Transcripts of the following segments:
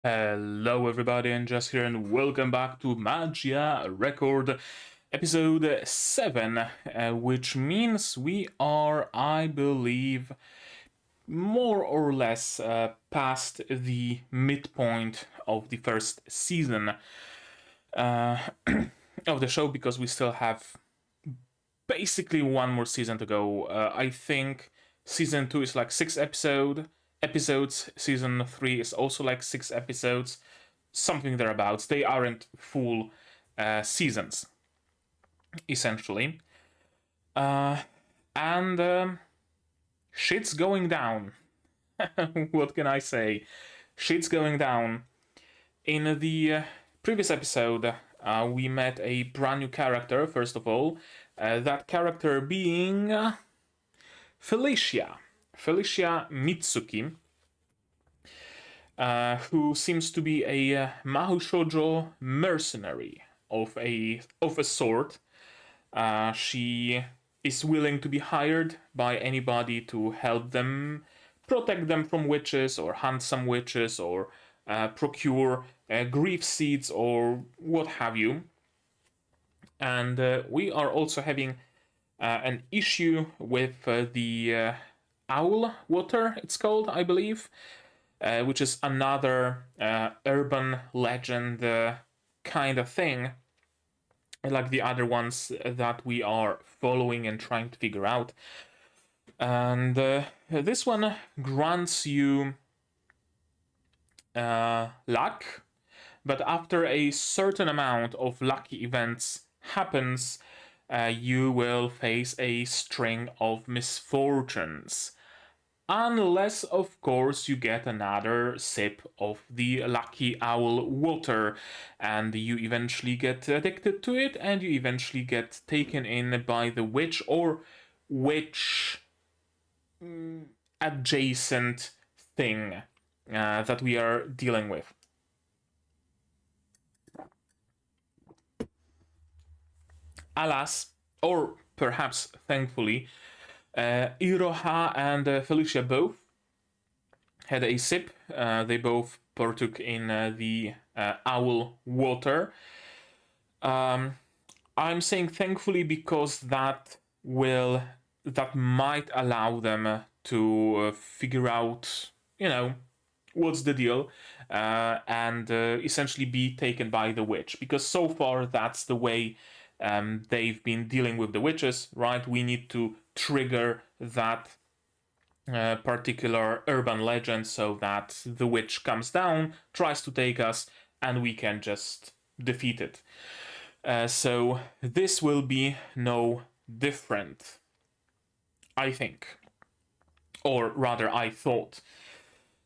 Hello, everybody, and just here, and welcome back to Magia Record, episode 7, which means we are, I believe, more or less past the midpoint of the first season uh, of the show, because we still have basically one more season to go. I think season 2 is like 6 episodes. Season 3 is also like 6 episodes, something thereabouts. They aren't full seasons, essentially. Uh, and shit's going down. What can I say? Shit's going down. In the previous episode, we met a brand new character, first of all. That character being Felicia. Felicia Mitsuki, who seems to be a Mahou Shoujo mercenary of a sort. She is willing to be hired by anybody to help them protect them from witches, or hunt some witches, or procure grief seeds, or what have you. And we are also having an issue with the owl water, it's called, I believe, which is another urban legend kind of thing, like the other ones that we are following and trying to figure out. And this one grants you luck, but after a certain amount of lucky events happens, you will face a string of misfortunes. Unless, of course, you get another sip of the lucky owl water, and you eventually get addicted to it, and you eventually get taken in by the witch or witch adjacent thing that we are dealing with. Alas, or perhaps thankfully, Iroha and Felicia both had a sip. They both partook in the owl water. I'm saying thankfully because that might allow them to figure out, what's the deal, and essentially be taken by the witch. Because so far that's the way they've been dealing with the witches, right? We need to trigger that particular urban legend so that the witch comes down, tries to take us, and we can just defeat it. So this will be no different, I think. Or rather, I thought.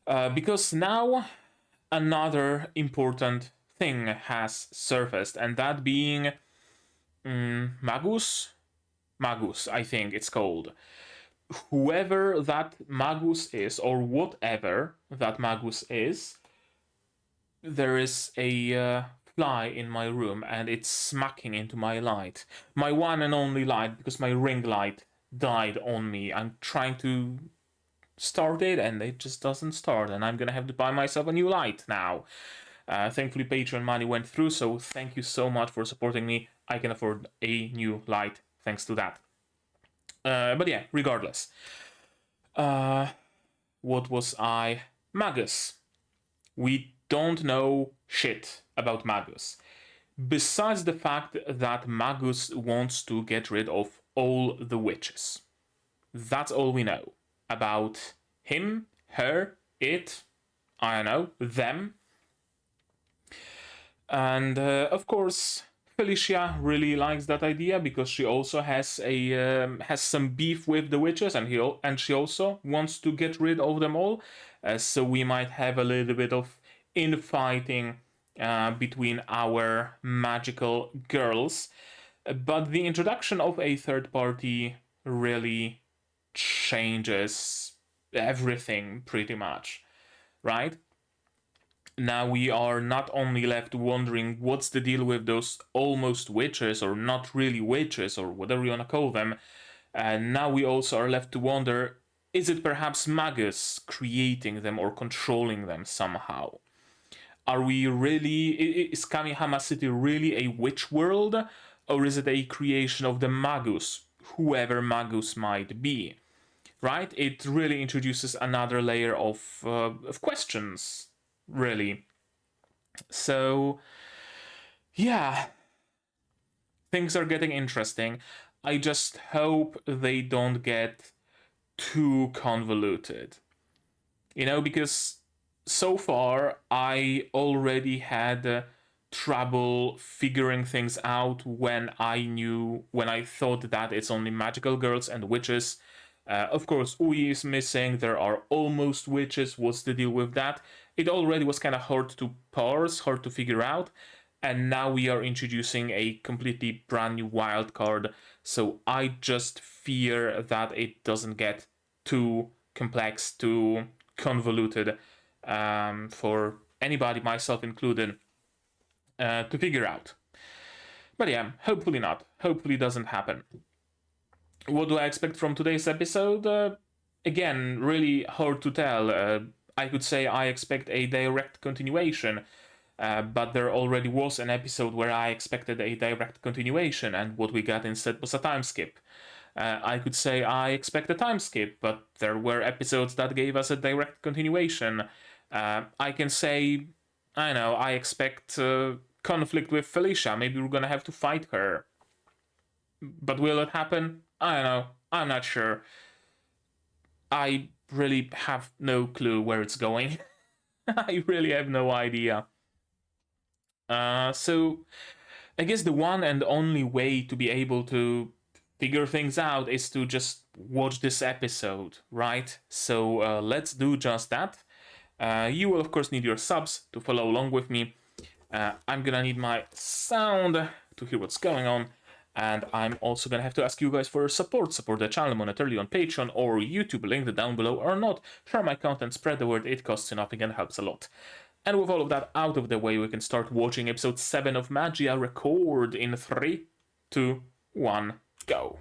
Because now another important thing has surfaced, and that being Magus? Magus, I think it's called. Whoever that Magus is, or whatever that Magus is, there is a fly in my room and it's smacking into my light. My one and only light, because my ring light died on me. I'm trying to start it and it just doesn't start, and I'm gonna have to buy myself a new light now. Thankfully, Patreon money went through, so thank you so much for supporting me. I can afford a new light thanks to that. But yeah, regardless. What was I? Magus. We don't know shit about Magus. Besides the fact that Magus wants to get rid of all the witches. That's all we know about him, her, it, I don't know, them. And of course, Felicia really likes that idea because she also has some beef with the witches, and she also wants to get rid of them all. So we might have a little bit of infighting between our magical girls. But the introduction of a third party really changes everything pretty much, right? Now we are not only left wondering what's the deal with those almost witches, or not really witches, or whatever you want to call them. Now we also are left to wonder, is it perhaps Magus creating them or controlling them somehow? Are we really, is Kamihama City really a witch world, or is it a creation of the Magus, whoever Magus might be? Right? It really introduces another layer of questions, really. So, yeah, things are getting interesting. I just hope they don't get too convoluted. You know, because so far I already had trouble figuring things out when I thought that it's only magical girls and witches. Of course, Ui is missing, there are almost witches, what's the deal with that? It already was kind of hard to parse, hard to figure out, and now we are introducing a completely brand new wild card, so I just fear that it doesn't get too complex, too convoluted for anybody, myself included, to figure out. But yeah, hopefully not. Hopefully doesn't happen. What do I expect from today's episode? Again, really hard to tell. I could say I expect a direct continuation, but there already was an episode where I expected a direct continuation, and what we got instead was a time skip. I could say I expect a time skip, but there were episodes that gave us a direct continuation. I can say, I know, I expect conflict with Felicia. Maybe we're gonna have to fight her. But will it happen? I don't know. I'm not sure. I really have no clue where it's going. I really have no idea. So I guess the one and only way to be able to figure things out is to just watch this episode, right? So let's do just that. You will of course need your subs to follow along with me. I'm gonna need my sound to hear what's going on, and I'm also gonna have to ask you guys for support. Support the channel monetarily on Patreon or YouTube, linked down below or not. Share my content, spread the word, it costs you nothing and helps a lot. And with all of that out of the way, we can start watching episode 7 of Magia Record in 3, 2, 1, go.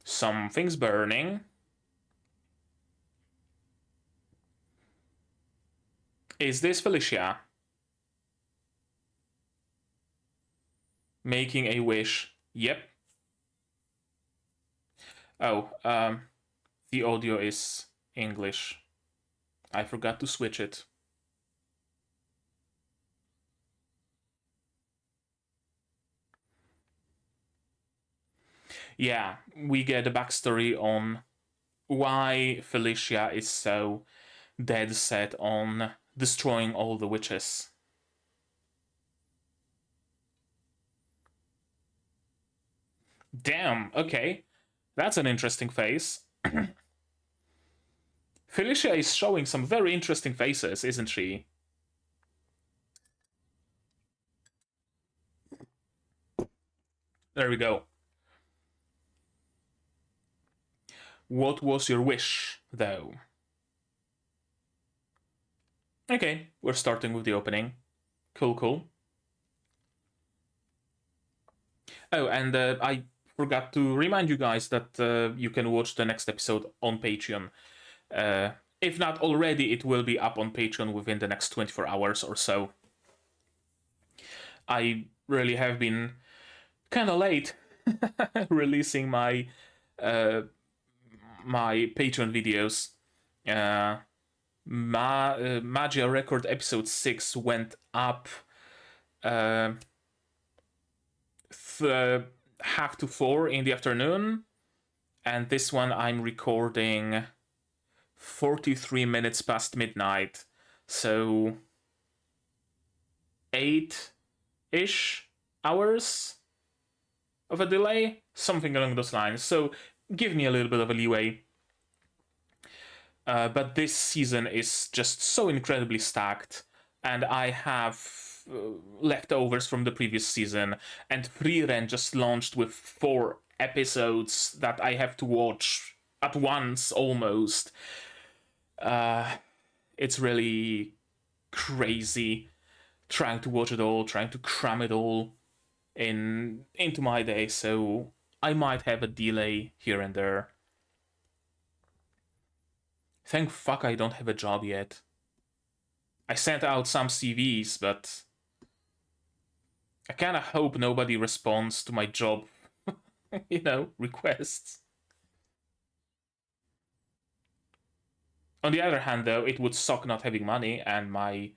Something's burning. Is this Felicia? Making a wish. Yep. Oh, the audio is English. I forgot to switch it. Yeah, we get a backstory on why Felicia is so dead set on destroying all the witches. Damn, okay. That's an interesting face. Felicia is showing some very interesting faces, isn't she? There we go. What was your wish, though? Okay, we're starting with the opening. Cool, cool. Oh, and I forgot to remind you guys that you can watch the next episode on Patreon. If not already, it will be up on Patreon within the next 24 hours or so. I really have been kind of late releasing my my Patreon videos. Magia Record episode 6 went up half to 4 in the afternoon, and this one I'm recording 43 minutes past midnight, so 8-ish hours of a delay, something along those lines. So give me a little bit of a leeway. But this season is just so incredibly stacked, and I have leftovers from the previous season, and Frieren just launched with 4 episodes that I have to watch at once almost. It's really crazy trying to watch it all, trying to cram it all into my day, so I might have a delay here and there. Thank fuck I don't have a job yet. I sent out some CVs, but I kinda hope nobody responds to my job, requests. On the other hand, though, it would suck not having money, and my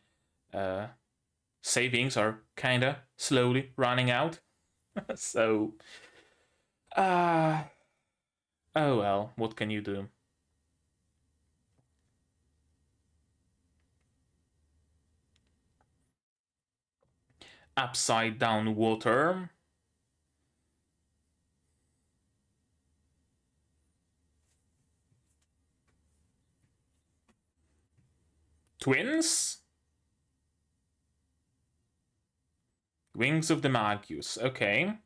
savings are kinda slowly running out. So, oh well, what can you do? Upside down water. Twins? Wings of the Magus, okay.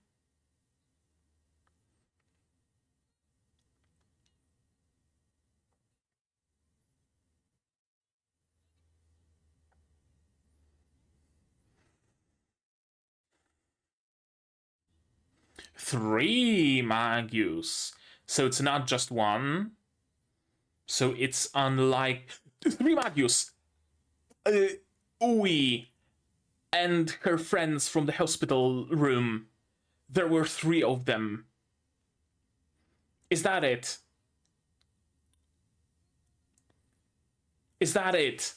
Three Magus. So it's not just one. So it's unlike three Magus. Ui and her friends from the hospital room. There were three of them. Is that it? Is that it?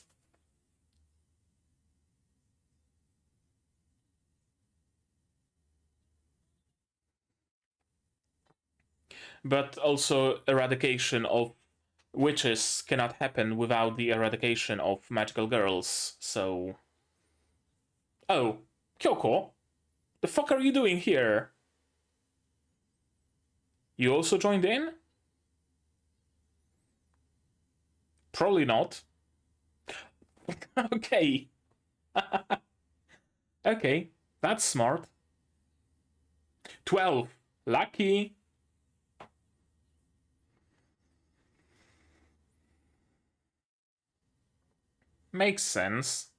But also eradication of witches cannot happen without the eradication of magical girls, so... Oh, Kyoko, the fuck are you doing here? You also joined in? Probably not. Okay. Okay, that's smart. 12. Lucky. Makes sense.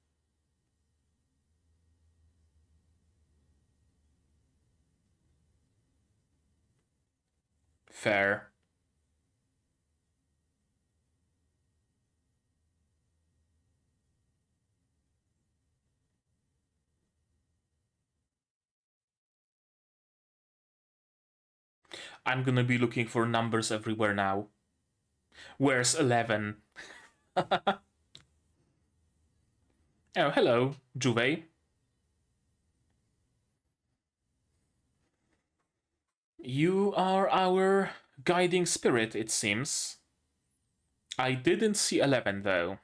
Fair. I'm gonna be looking for numbers everywhere now. Where's 11? Oh, hello, Kyuubey. You are our guiding spirit, it seems. I didn't see 11, though.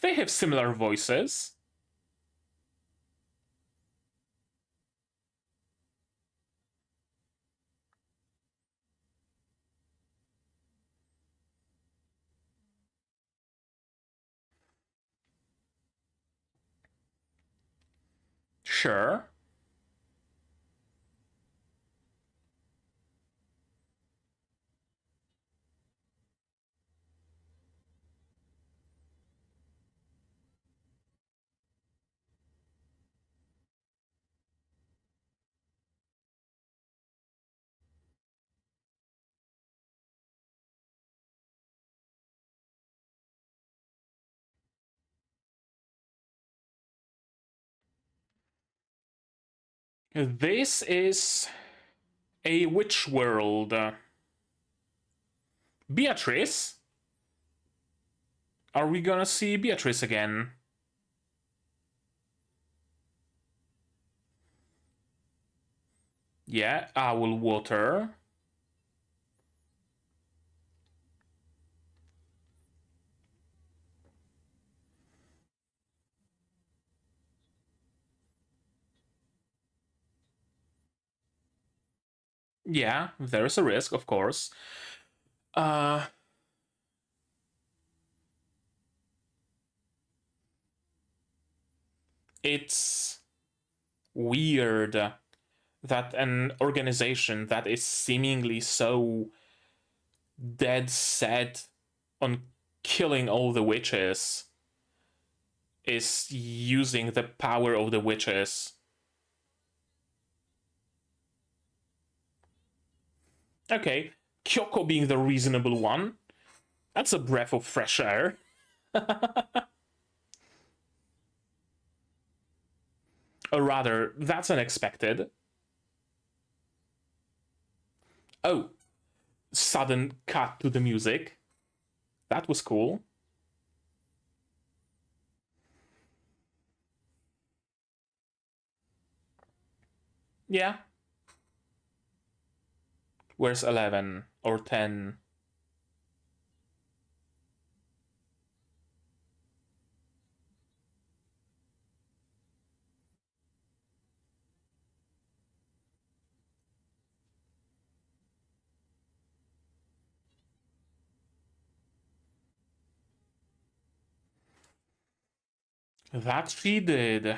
They have similar voices. Sure. This is a witch world. Beatrice? Are we gonna see Beatrice again? Yeah, owl water. Yeah, there's a risk, of course. It's weird that an organization that is seemingly so dead set on killing all the witches is using the power of the witches. Okay, Kyoko being the reasonable one. That's a breath of fresh air. Or rather, that's unexpected. Oh, sudden cut to the music. That was cool. Yeah. Where's 11 or 10? That she did.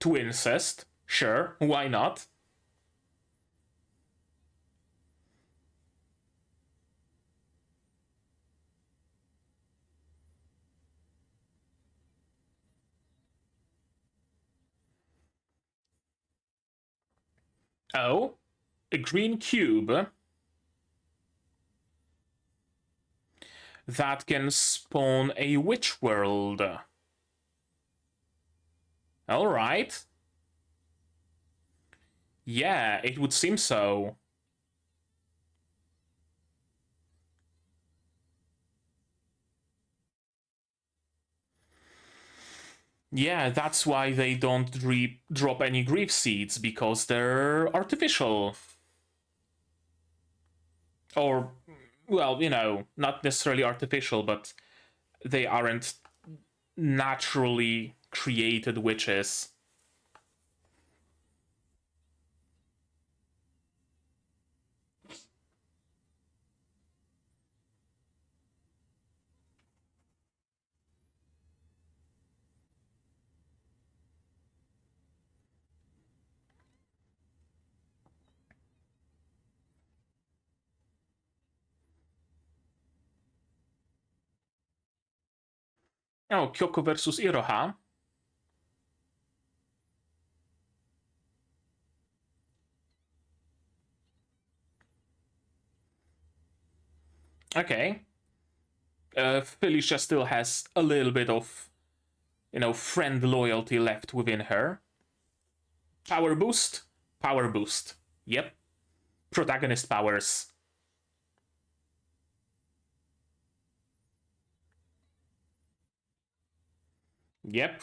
To incest? Sure, why not? Oh, a green cube that can spawn a witch world. Alright. Yeah, it would seem so. Yeah, that's why they don't drop any grief seeds, because they're artificial. Or, well, you know, not necessarily artificial, but they aren't naturally created witches. Oh, Kyoko versus Iroha. Okay. Felicia still has a little bit of, you know, friend loyalty left within her. Power boost? Power boost. Yep. Protagonist powers. Yep.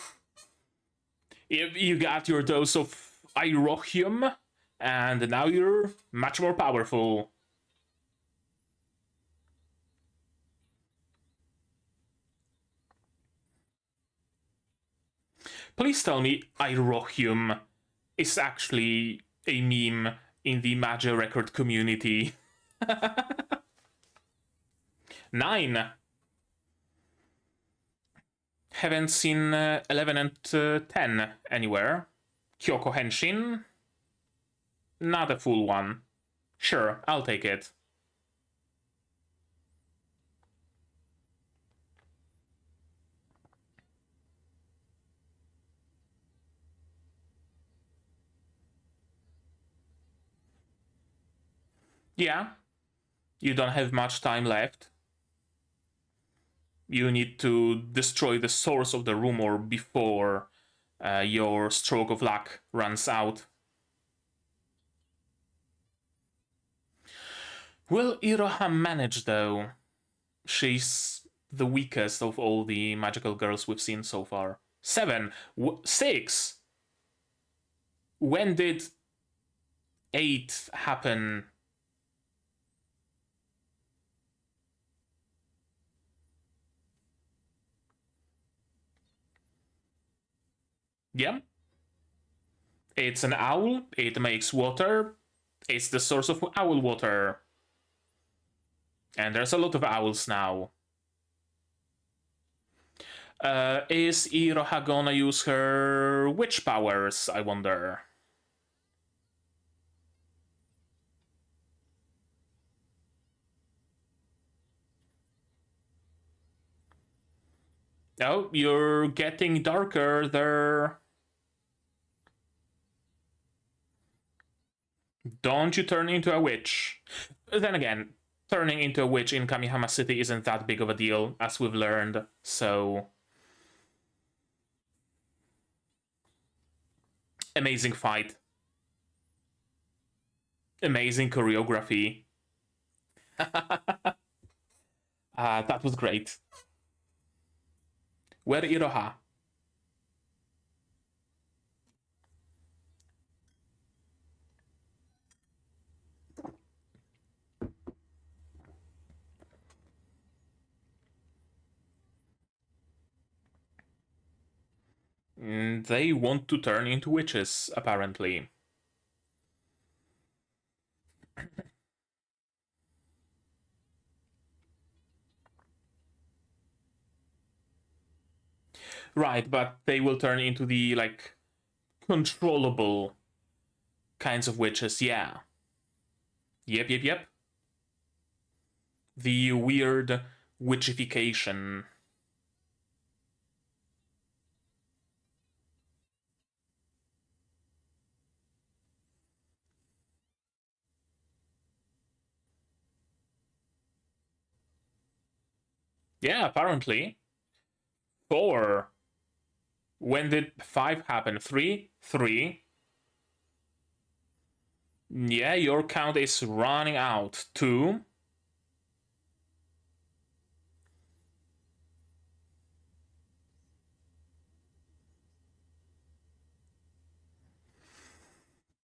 You got your dose of Irohium, and now you're much more powerful. Please tell me Irohium is actually a meme in the Magia Record community. 9. Haven't seen 11 and 10 anywhere. Kyoko Henshin? Not a full one. Sure, I'll take it. Yeah, you don't have much time left. You need to destroy the source of the rumor before your stroke of luck runs out. Will Iroha manage, though? She's the weakest of all the magical girls we've seen so far. 7. 6. When did 8 happen? Yeah. It's an owl, it makes water, it's the source of owl water. And there's a lot of owls now. Is Iroha gonna use her witch powers, I wonder? Oh, you're getting darker there. Don't you turn into a witch. Then again, turning into a witch in Kamihama City isn't that big of a deal, as we've learned, so... Amazing fight. Amazing choreography. That was great. Where Iroha? They want to turn into witches, apparently. Right, but they will turn into the, like, controllable kinds of witches, yeah. Yep. The weird witchification. Yeah, apparently. 4. When did 5 happen? 3? 3. Yeah, your count is running out. 2.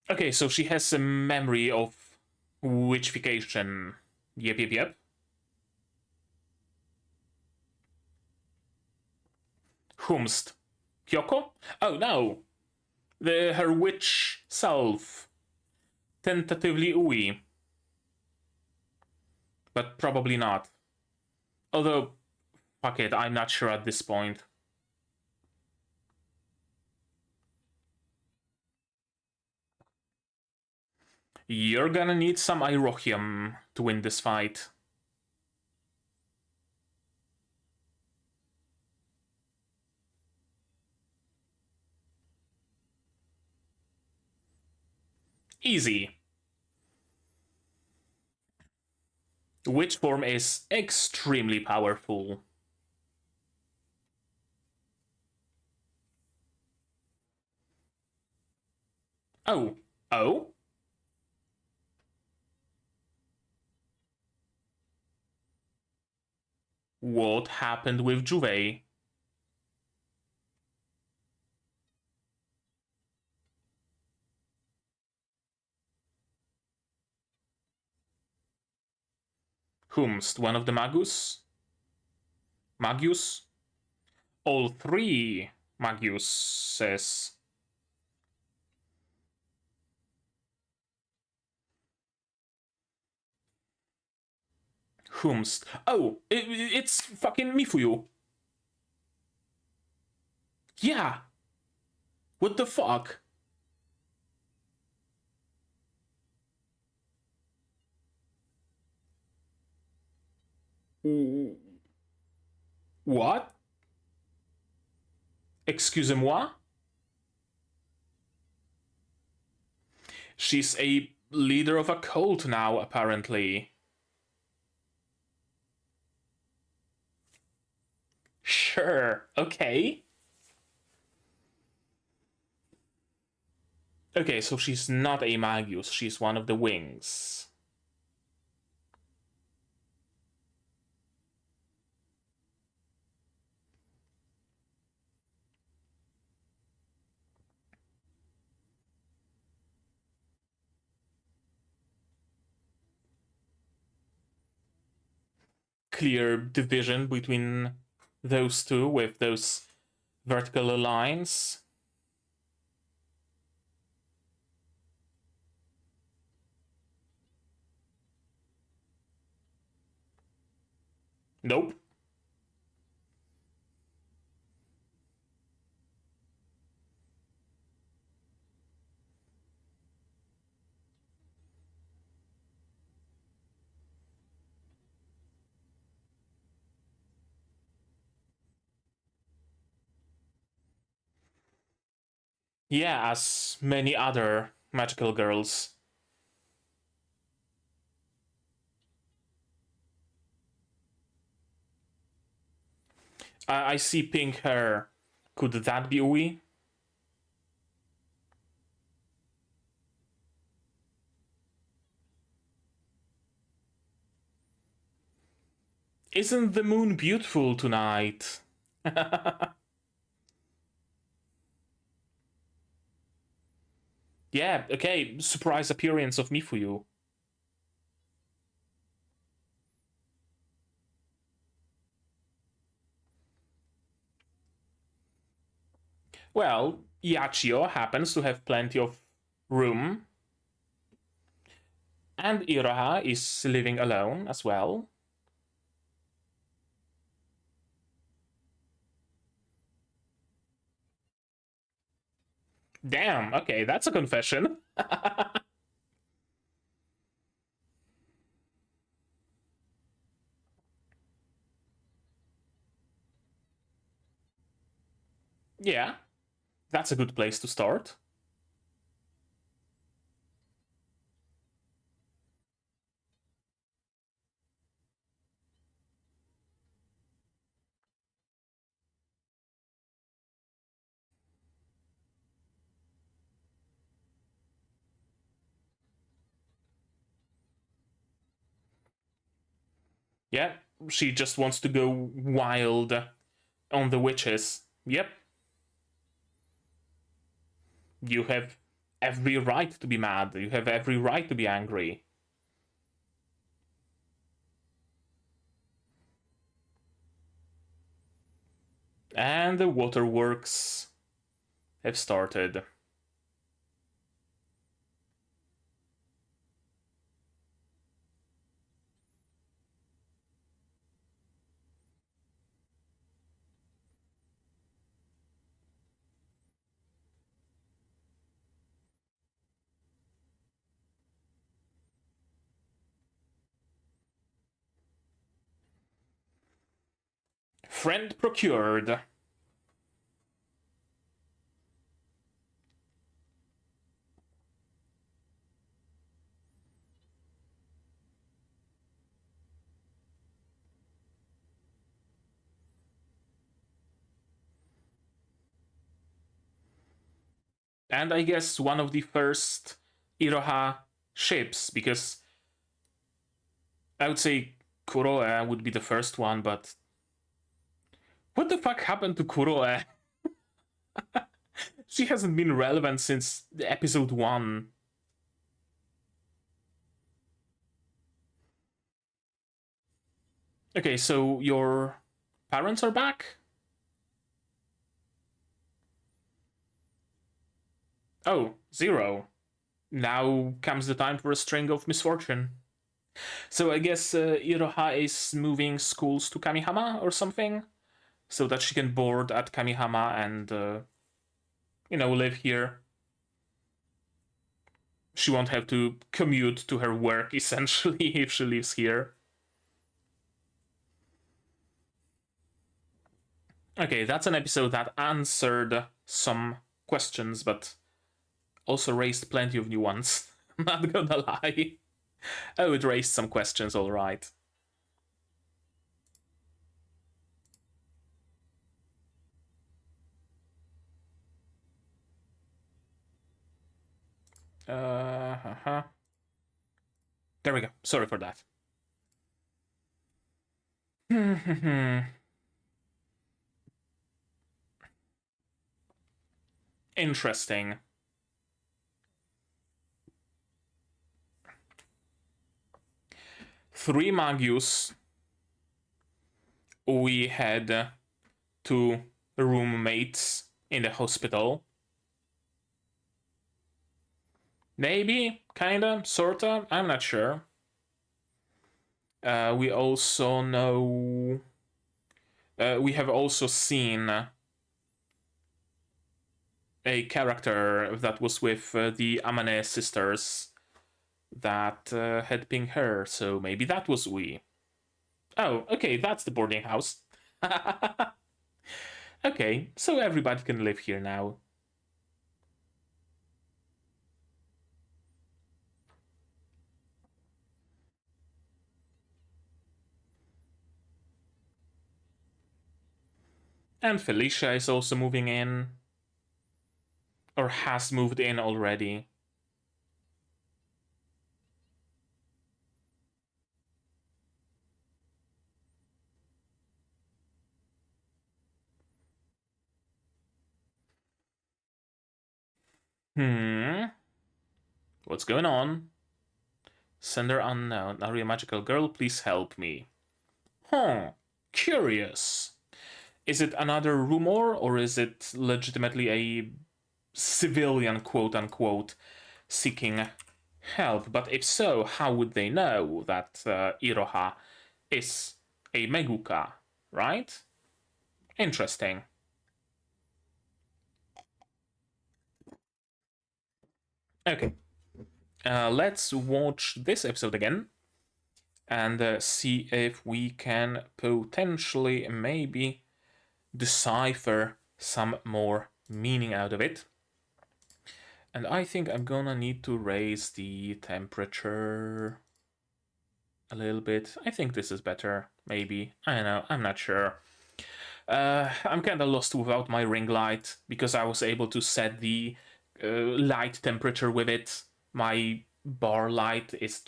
Okay, so she has a memory of witchification. Yep. Whomst? Kyoko? Oh no! Her witch self. Tentatively Ui. But probably not. Although, fuck it, I'm not sure at this point. You're gonna need some Irohium to win this fight. Easy. Witch form is extremely powerful. Oh. Oh? What happened with Kyuubey? Whomst? One of the Magus? Magius? All 3 Magiuses. Whomst? Oh, it's fucking Mifuyu. Yeah. What the fuck? What? Excusez-moi? She's a leader of a cult now, apparently. Sure, okay. Okay, so she's not a Magius, she's one of the wings. Clear division between those two with those vertical lines. Nope. Yeah, as many other magical girls. I see pink hair. Could that be Ui? Isn't the moon beautiful tonight? Yeah, okay, surprise appearance of Mifuyu. Well, Yachiyo happens to have plenty of room, and Iroha is living alone as well. Damn, okay, that's a confession. Yeah, that's a good place to start. Yeah, she just wants to go wild on the witches. Yep, you have every right to be mad. You have every right to be angry. And the waterworks have started. Friend procured. And I guess one of the first Iroha ships, because I would say Kuroe would be the first one, but what the fuck happened to Kuroe? She hasn't been relevant since episode 1. Okay, so your parents are back? Oh, zero. Now comes the time for a string of misfortune. So I guess Iroha is moving schools to Kamihama or something, so that she can board at Kamihama and, live here. She won't have to commute to her work, essentially, if she lives here. Okay, that's an episode that answered some questions, but also raised plenty of new ones. Not gonna lie. Oh, it raised some questions, alright. Uh-huh. There we go. Sorry for that. Interesting. Three Magius. We had two roommates in the hospital. Maybe, kinda, sorta, I'm not sure. We also know. We have also seen a character that was with the Amane sisters that had pink hair, so maybe that was we. Oh, okay, that's the boarding house. Okay, so everybody can live here now. And Felicia is also moving in. Or has moved in already. What's going on? Sender unknown. Are you a magical girl? Please help me. Curious. Is it another rumor or is it legitimately a civilian, quote unquote, seeking help? But if so, how would they know that Iroha is a Meguka, right? Interesting. Okay, let's watch this episode again and see if we can potentially maybe decipher some more meaning out of it. And I think I'm gonna need to raise the temperature a little bit. I think this is better, maybe. I don't know, I'm not sure. I'm kind of lost without my ring light because I was able to set the light temperature with it. My bar light is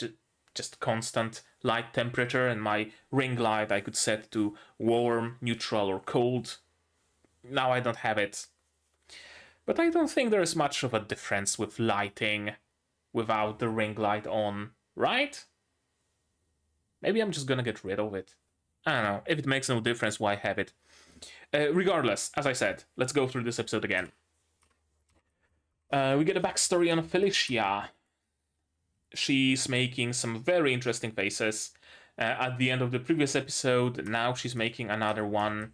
just constant light temperature, and my ring light I could set to warm, neutral, or cold. Now I don't have it. But I don't think there's much of a difference with lighting without the ring light on, right? Maybe I'm just gonna get rid of it. I don't know. If it makes no difference, why have it? Regardless, as I said, let's go through this episode again. We get a backstory on Felicia. She's making some very interesting faces. At the end of the previous episode, now she's making another one.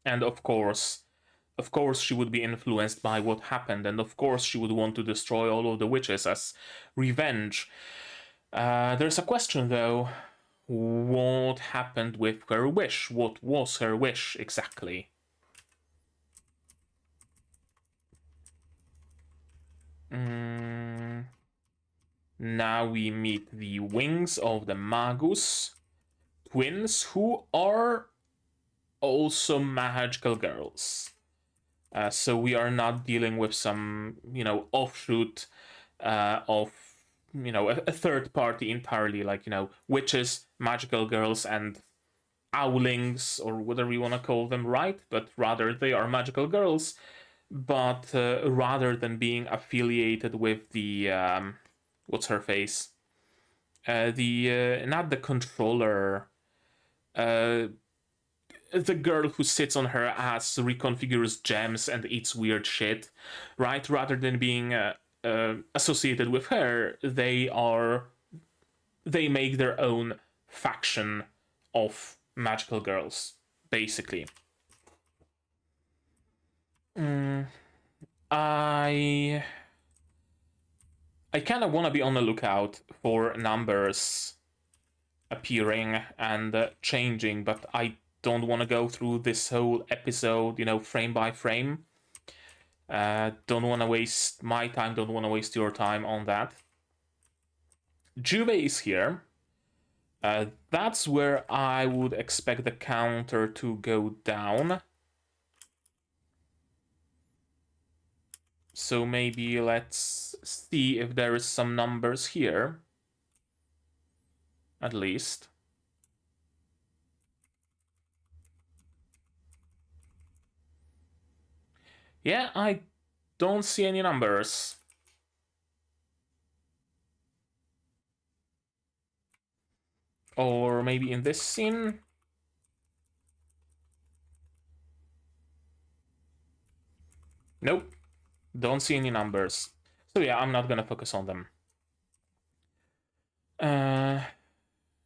And of course, she would be influenced by what happened, and of course she would want to destroy all of the witches as revenge. There's a question though. What happened with her wish? What was her wish exactly? Now we meet the wings of the Magus twins, who are also magical girls. So we are not dealing with some, offshoot of, a third party entirely, like, witches, magical girls, and owlings, or whatever you want to call them, right? But rather, they are magical girls. But rather than being affiliated with the, what's her face? Not the controller, the girl who sits on her ass, reconfigures gems, and eats weird shit, right? Rather than being associated with her, they make their own faction of magical girls, basically. I kind of want to be on the lookout for numbers appearing and changing, but I don't want to go through this whole episode, frame by frame. Don't want to waste my time, don't want to waste your time on that. Kyuubey is here. That's where I would expect the counter to go down. So maybe let's see if there is some numbers here. At least. Yeah, I don't see any numbers. Or maybe in this scene. Nope. Don't see any numbers. So yeah, I'm not gonna focus on them.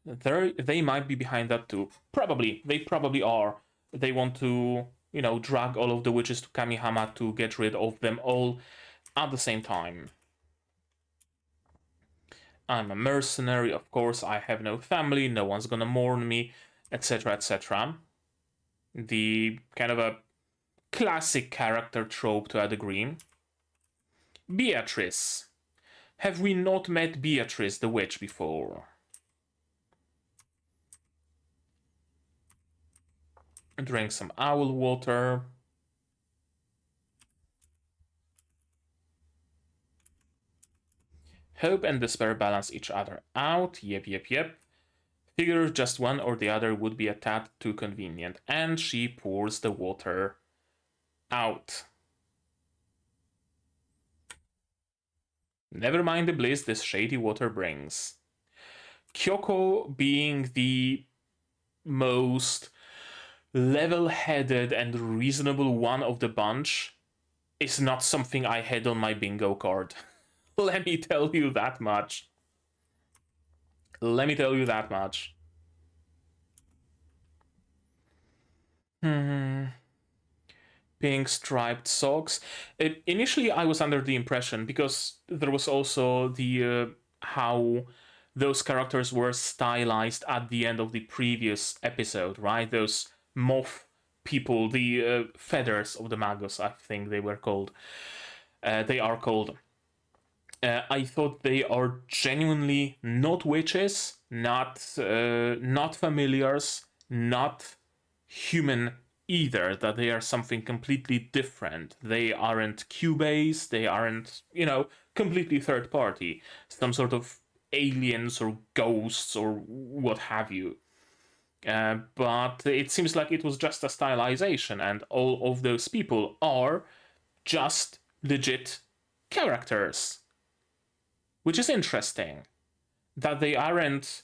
They might be behind that too. Probably. They probably are. They want to, drag all of the witches to Kamihama to get rid of them all at the same time. I'm a mercenary, of course, I have no family, no one's gonna mourn me, etc., etc. The kind of a classic character trope to a degree. Beatrice. Have we not met Beatrice the witch before? Drink some owl water. Hope and despair balance each other out. Yep. Figure just one or the other would be a tad too convenient. And she pours the water out. Never mind the bliss this shady water brings. Kyoko, being the most level-headed and reasonable one of the bunch, is not something I had on my bingo card. Let me tell you that much. Let me tell you that much. Pink striped socks. Initially, I was under the impression, because there was also the how those characters were stylized at the end of the previous episode, right? Those moth people, the feathers of the magos, I think they were called. They are called. I thought they are genuinely not witches, not familiars, not human either, that they are something completely different. They aren't Kyuubeys, they aren't, completely third party, some sort of aliens or ghosts or what have you. But it seems like it was just a stylization, and all of those people are just legit characters. Which is interesting. That they aren't,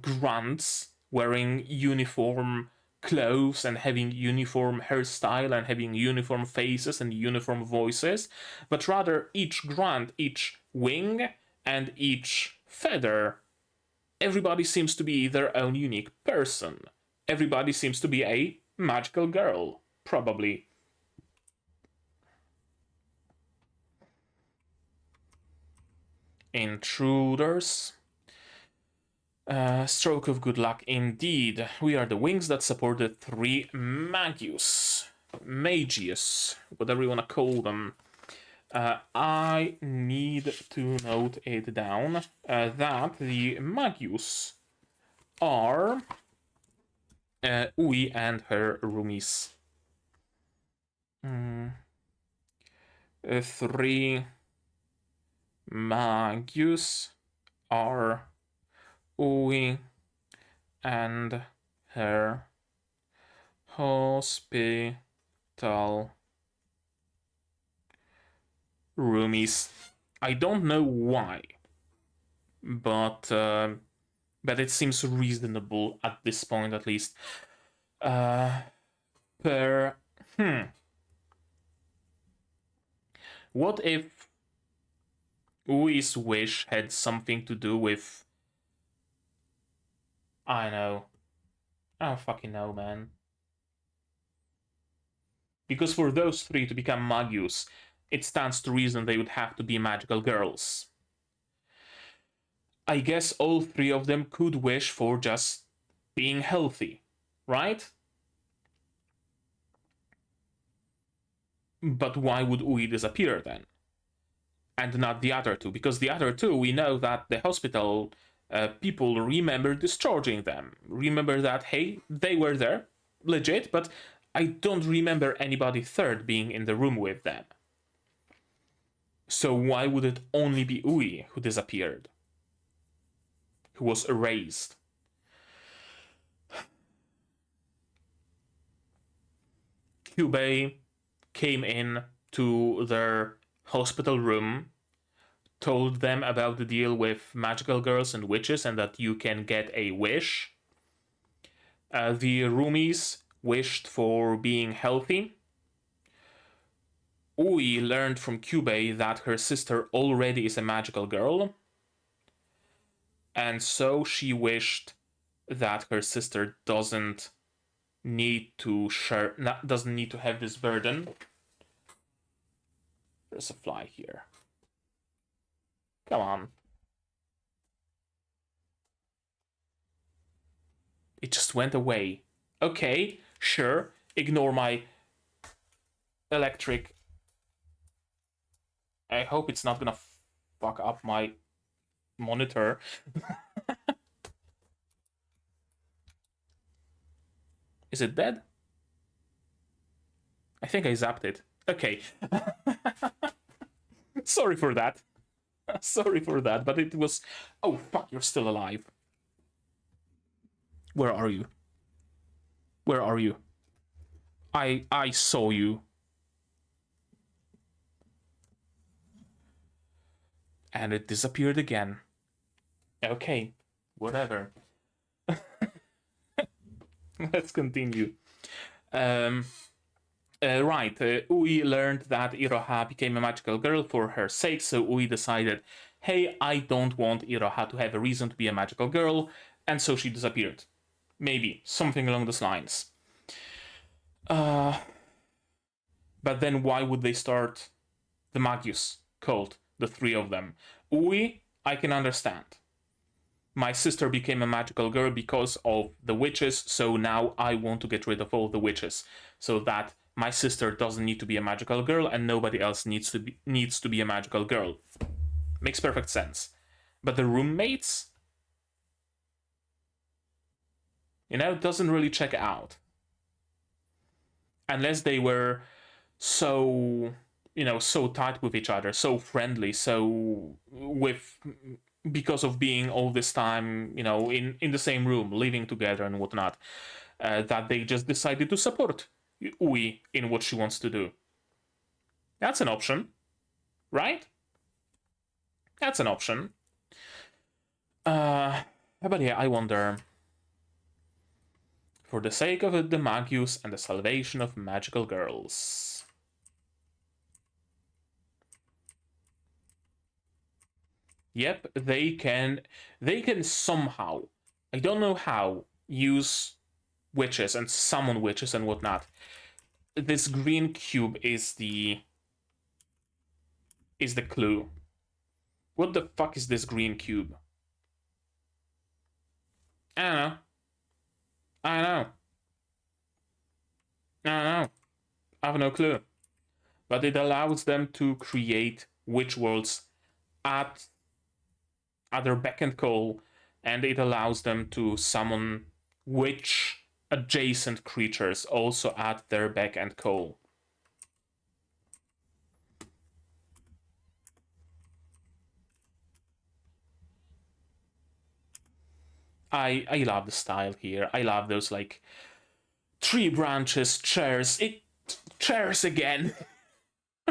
grunts wearing uniform clothes and having uniform hairstyle and having uniform faces and uniform voices, but rather each grunt, each wing, and each feather, everybody seems to be their own unique person. Everybody seems to be a magical girl, probably. Intruders. Stroke of good luck indeed. We are the wings that support the three Magius. Whatever you want to call them. I need to note it down that the Magius are Ui and her roomies. Three Magius are Ui and her hospital roomies. I don't know why, but it seems reasonable at this point, at least. What if Ui's wish had something to do with... I know. I don't fucking know, man. Because for those three to become Magius, it stands to reason they would have to be magical girls. I guess all three of them could wish for just being healthy, right? But why would Ui disappear then? And not the other two? Because the other two, we know that the hospital people remember discharging them. Remember that, hey, they were there, legit, but I don't remember anybody third being in the room with them. So why would it only be Ui who disappeared? Who was erased? Kyuubey came in to their hospital room, told them about the deal with magical girls and witches and that you can get a wish. The roomies wished for being healthy. Ui learned from Kyuubey that her sister already is a magical girl, and so she wished that her sister doesn't need to have this burden. There's a fly here. Come on. It just went away. Okay, sure. Ignore my electric. I hope it's not gonna fuck up my monitor. Is it dead? I think I zapped it. Okay. Sorry for that. Sorry for that, but it was... Oh, fuck, you're still alive. Where are you? Where are you? I saw you. And it disappeared again. Okay, whatever. Let's continue. Ui learned that Iroha became a magical girl for her sake, so Ui decided, hey, I don't want Iroha to have a reason to be a magical girl, and so she disappeared. Maybe, something along those lines. But then why would they start the Magus cult, the three of them? Ui, I can understand. My sister became a magical girl because of the witches, so now I want to get rid of all the witches, so that my sister doesn't need to be a magical girl and nobody else needs to be a magical girl. Makes perfect sense. But the roommates, you know, doesn't really check out. Unless they were so, you know, so tight with each other, so friendly, so because of being all this time, you know, in the same room, living together and whatnot, that they just decided to support Ui in what she wants to do. That's an option, right? That's an option. But yeah, I wonder, for the sake of the Magus and the salvation of magical girls. Yep, they can somehow, I don't know how, use witches and summon witches and whatnot. This green cube is the clue. What the fuck is this green cube? I don't know. I don't know. I have no clue. But it allows them to create witch worlds at their beck and call, and it allows them to summon witch adjacent creatures also at their beck and call. I love the style here. I love those like tree branches, chairs. Chairs again.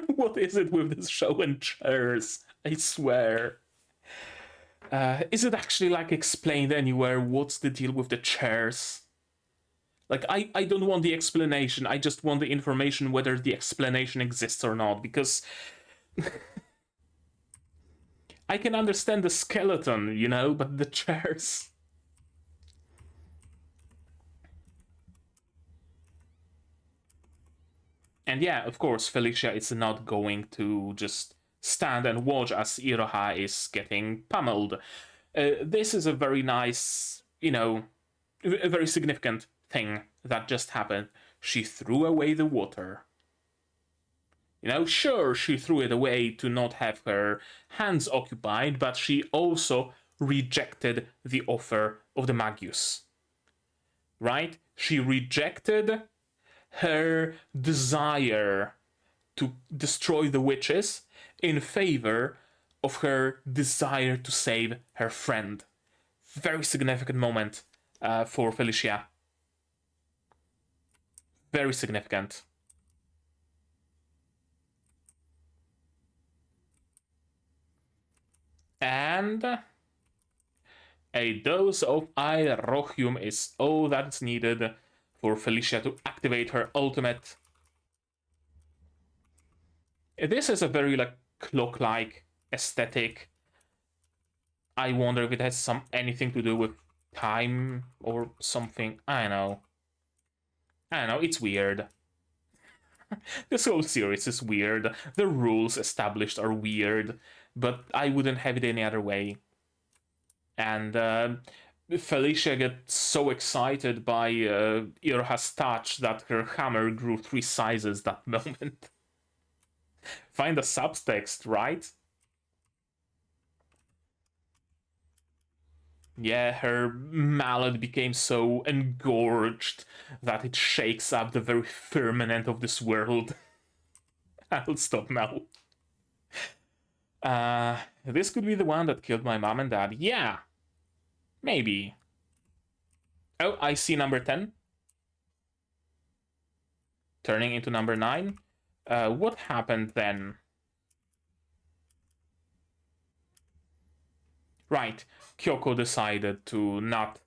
What is it with this show and chairs? I swear. Is it actually like explained anywhere? What's the deal with the chairs? Like, I don't want the explanation. I just want the information whether the explanation exists or not, because I can understand the skeleton, you know, but the chairs. And yeah, of course, Felicia is not going to just stand and watch as Iroha is getting pummeled. This is a very nice, you know, a very significant thing that just happened. She threw away the water. You know, sure, she threw it away to not have her hands occupied, but she also rejected the offer of the Magus. Right? She rejected her desire to destroy the witches in favor of her desire to save her friend. Very significant moment for Felicia. Very significant. And a dose of Irohium is all that's needed for Felicia to activate her ultimate. This is a very like clock-like aesthetic. I wonder if it has anything to do with time or something. I don't know, it's weird. This whole series is weird. The rules established are weird, but I wouldn't have it any other way. And Felicia gets so excited by Iroha's touch that her hammer grew 3 sizes that moment. Find the subtext, right? Yeah, her mallet became so engorged that it shakes up the very firmament of this world. I'll stop now. This could be the one that killed my mom and dad. Yeah, maybe. Oh, I see number 10. Turning into number 9. What happened then? Right, Kyoko decided to not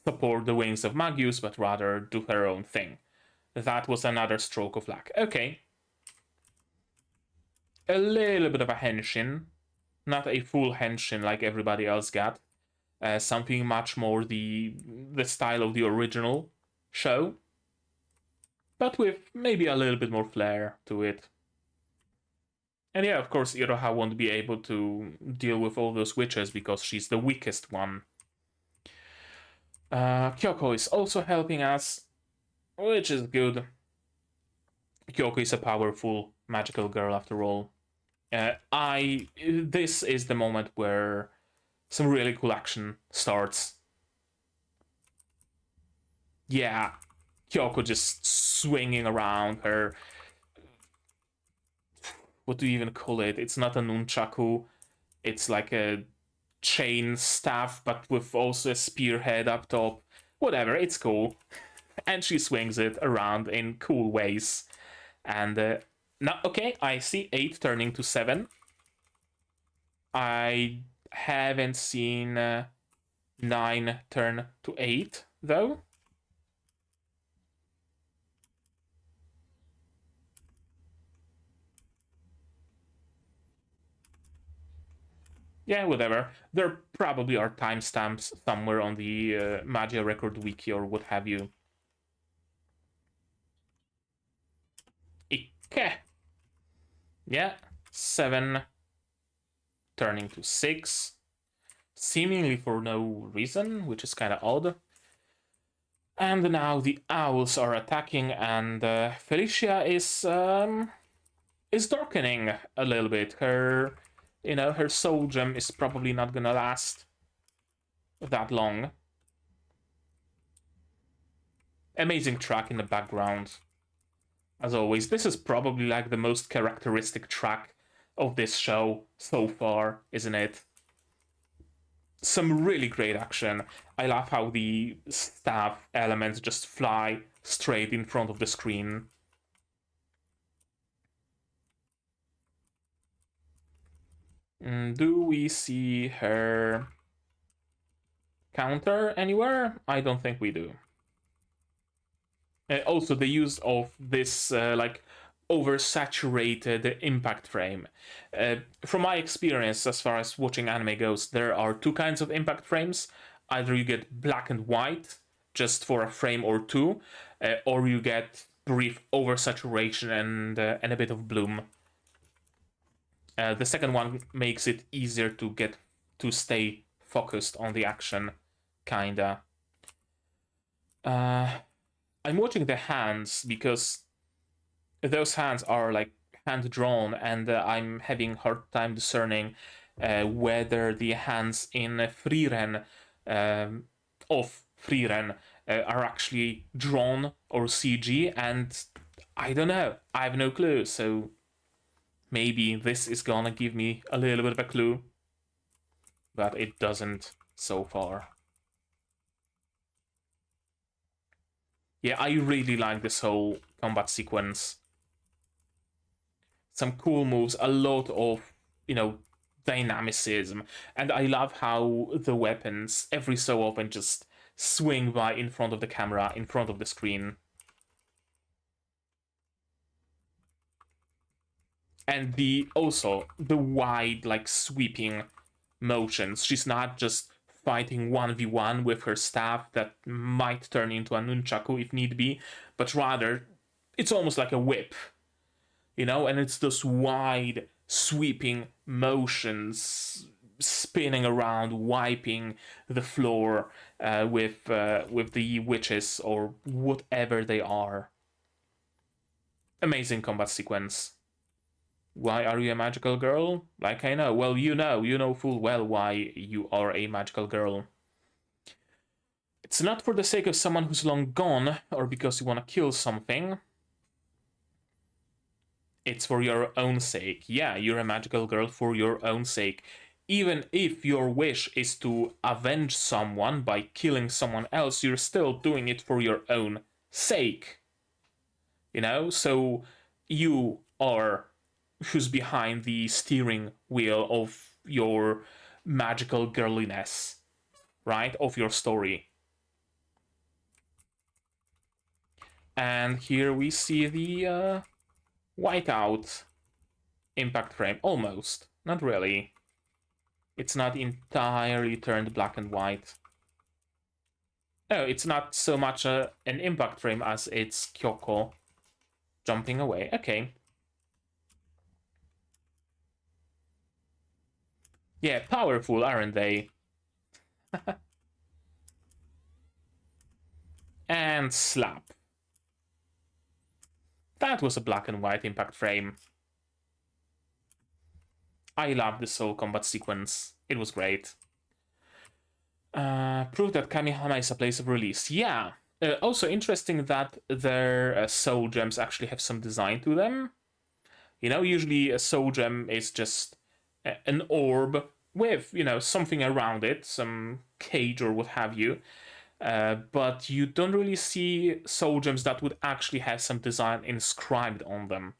support the wings of Magius, but rather do her own thing. That was another stroke of luck. Okay. A little bit of a henshin. Not a full henshin like everybody else got. Something much more the style of the original show. But with maybe a little bit more flair to it. And yeah, of course, Iroha won't be able to deal with all those witches because she's the weakest one. Kyoko is also helping us, which is good. Kyoko is a powerful magical girl after all. This is the moment where some really cool action starts. Yeah, Kyoko just swinging around her. What do you even call it? It's not a nunchaku. It's like a chain staff, but with also a spearhead up top. Whatever, it's cool. And she swings it around in cool ways. And now, okay, I see 8 turning to 7. I haven't seen 9 turn to 8, though. Yeah, whatever. There probably are timestamps somewhere on the Magia Record wiki or what have you. Ike. Yeah, 7 turning to 6. Seemingly for no reason, which is kind of odd. And now the owls are attacking, and Felicia is darkening a little bit. Her, her soul gem is probably not gonna last that long. Amazing track in the background. As always, this is probably like the most characteristic track of this show so far, isn't it? Some really great action. I love how the staff elements just fly straight in front of the screen. Do we see her counter anywhere? I don't think we do. Also, the use of this like oversaturated impact frame. From my experience, as far as watching anime goes, there are 2 kinds of impact frames. Either you get black and white, just for a frame or 2, or you get brief oversaturation and a bit of bloom. The second one makes it easier to stay focused on the action, kinda. I'm watching the hands because those hands are like hand drawn, and I'm having hard time discerning whether the hands in Frieren of Frieren are actually drawn or CG, and I don't know. I have no clue. So maybe this is gonna give me a little bit of a clue, but it doesn't so far. Yeah, I really like this whole combat sequence. Some cool moves, a lot of, dynamicism, and I love how the weapons every so often just swing by in front of the camera, in front of the screen. And also the wide, like, sweeping motions. She's not just fighting 1v1 with her staff that might turn into a nunchaku if need be, but rather it's almost like a whip, and it's those wide sweeping motions, spinning around, wiping the floor with the witches or whatever they are. Amazing combat sequence. Why are you a magical girl? Like I know. Well, you know full well why you are a magical girl. It's not for the sake of someone who's long gone or because you want to kill something. It's for your own sake. Yeah, you're a magical girl for your own sake. Even if your wish is to avenge someone by killing someone else, you're still doing it for your own sake. You know? So you are who's behind the steering wheel of your magical girliness, right? Of your story. And here we see the whiteout impact frame. Almost. Not really. It's not entirely turned black and white. No, it's not so much an impact frame as it's Kyoko jumping away. Okay. Yeah, powerful, aren't they? And slap. That was a black and white impact frame. I love the soul combat sequence. It was great. Prove that Kamihama is a place of release. Yeah. Also interesting that their soul gems actually have some design to them. You know, usually a soul gem is just an orb with, you know, something around it, some cage or what have you. But you don't really see soul gems that would actually have some design inscribed on them.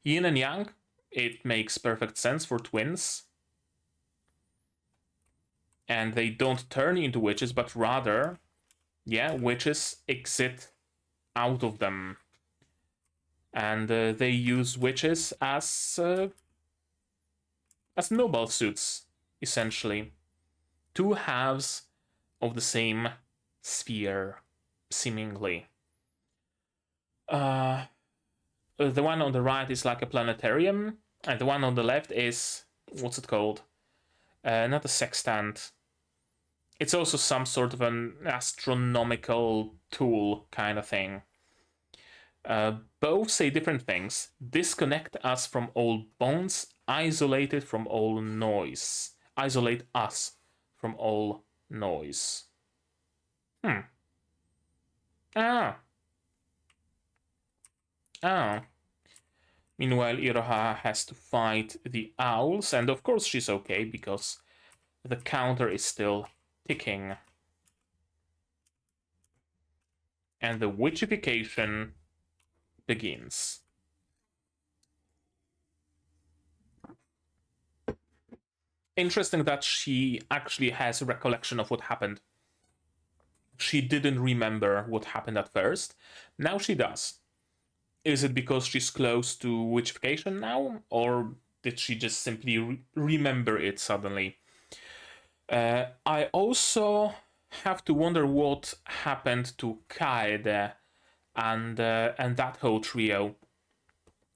Yin and Yang, it makes perfect sense for twins. And they don't turn into witches, but rather, yeah, witches exit out of them. And they use witches as noble suits, essentially. Two halves of the same sphere, seemingly. The one on the right is like a planetarium, and the one on the left is, what's it called? Not a sextant. It's also some sort of an astronomical tool kind of thing. Both say different things. Disconnect us from all bonds, isolate it from all noise. Isolate us from all noise. Ah. Meanwhile, Iroha has to fight the owls, and of course she's okay, because the counter is still ticking. And the witchification begins. Interesting that she actually has a recollection of what happened. She didn't remember what happened at first. Now she does. Is it because she's close to witchification now? Or did she just simply remember it suddenly? I also have to wonder what happened to Kaede and that whole trio.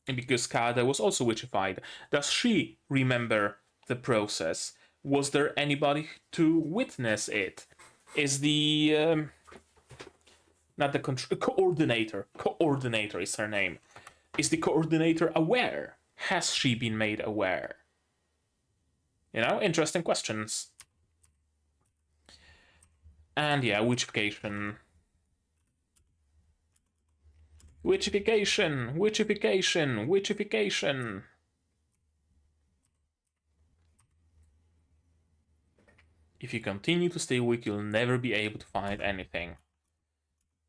Because Kaede was also witchified. Does she remember the process? Was there anybody to witness it? Is the not the coordinator is her name. Is the coordinator aware? Has she been made aware? You know, interesting questions. And yeah, witchification. Witchification, witchification, witchification. If you continue to stay weak, you'll never be able to find anything.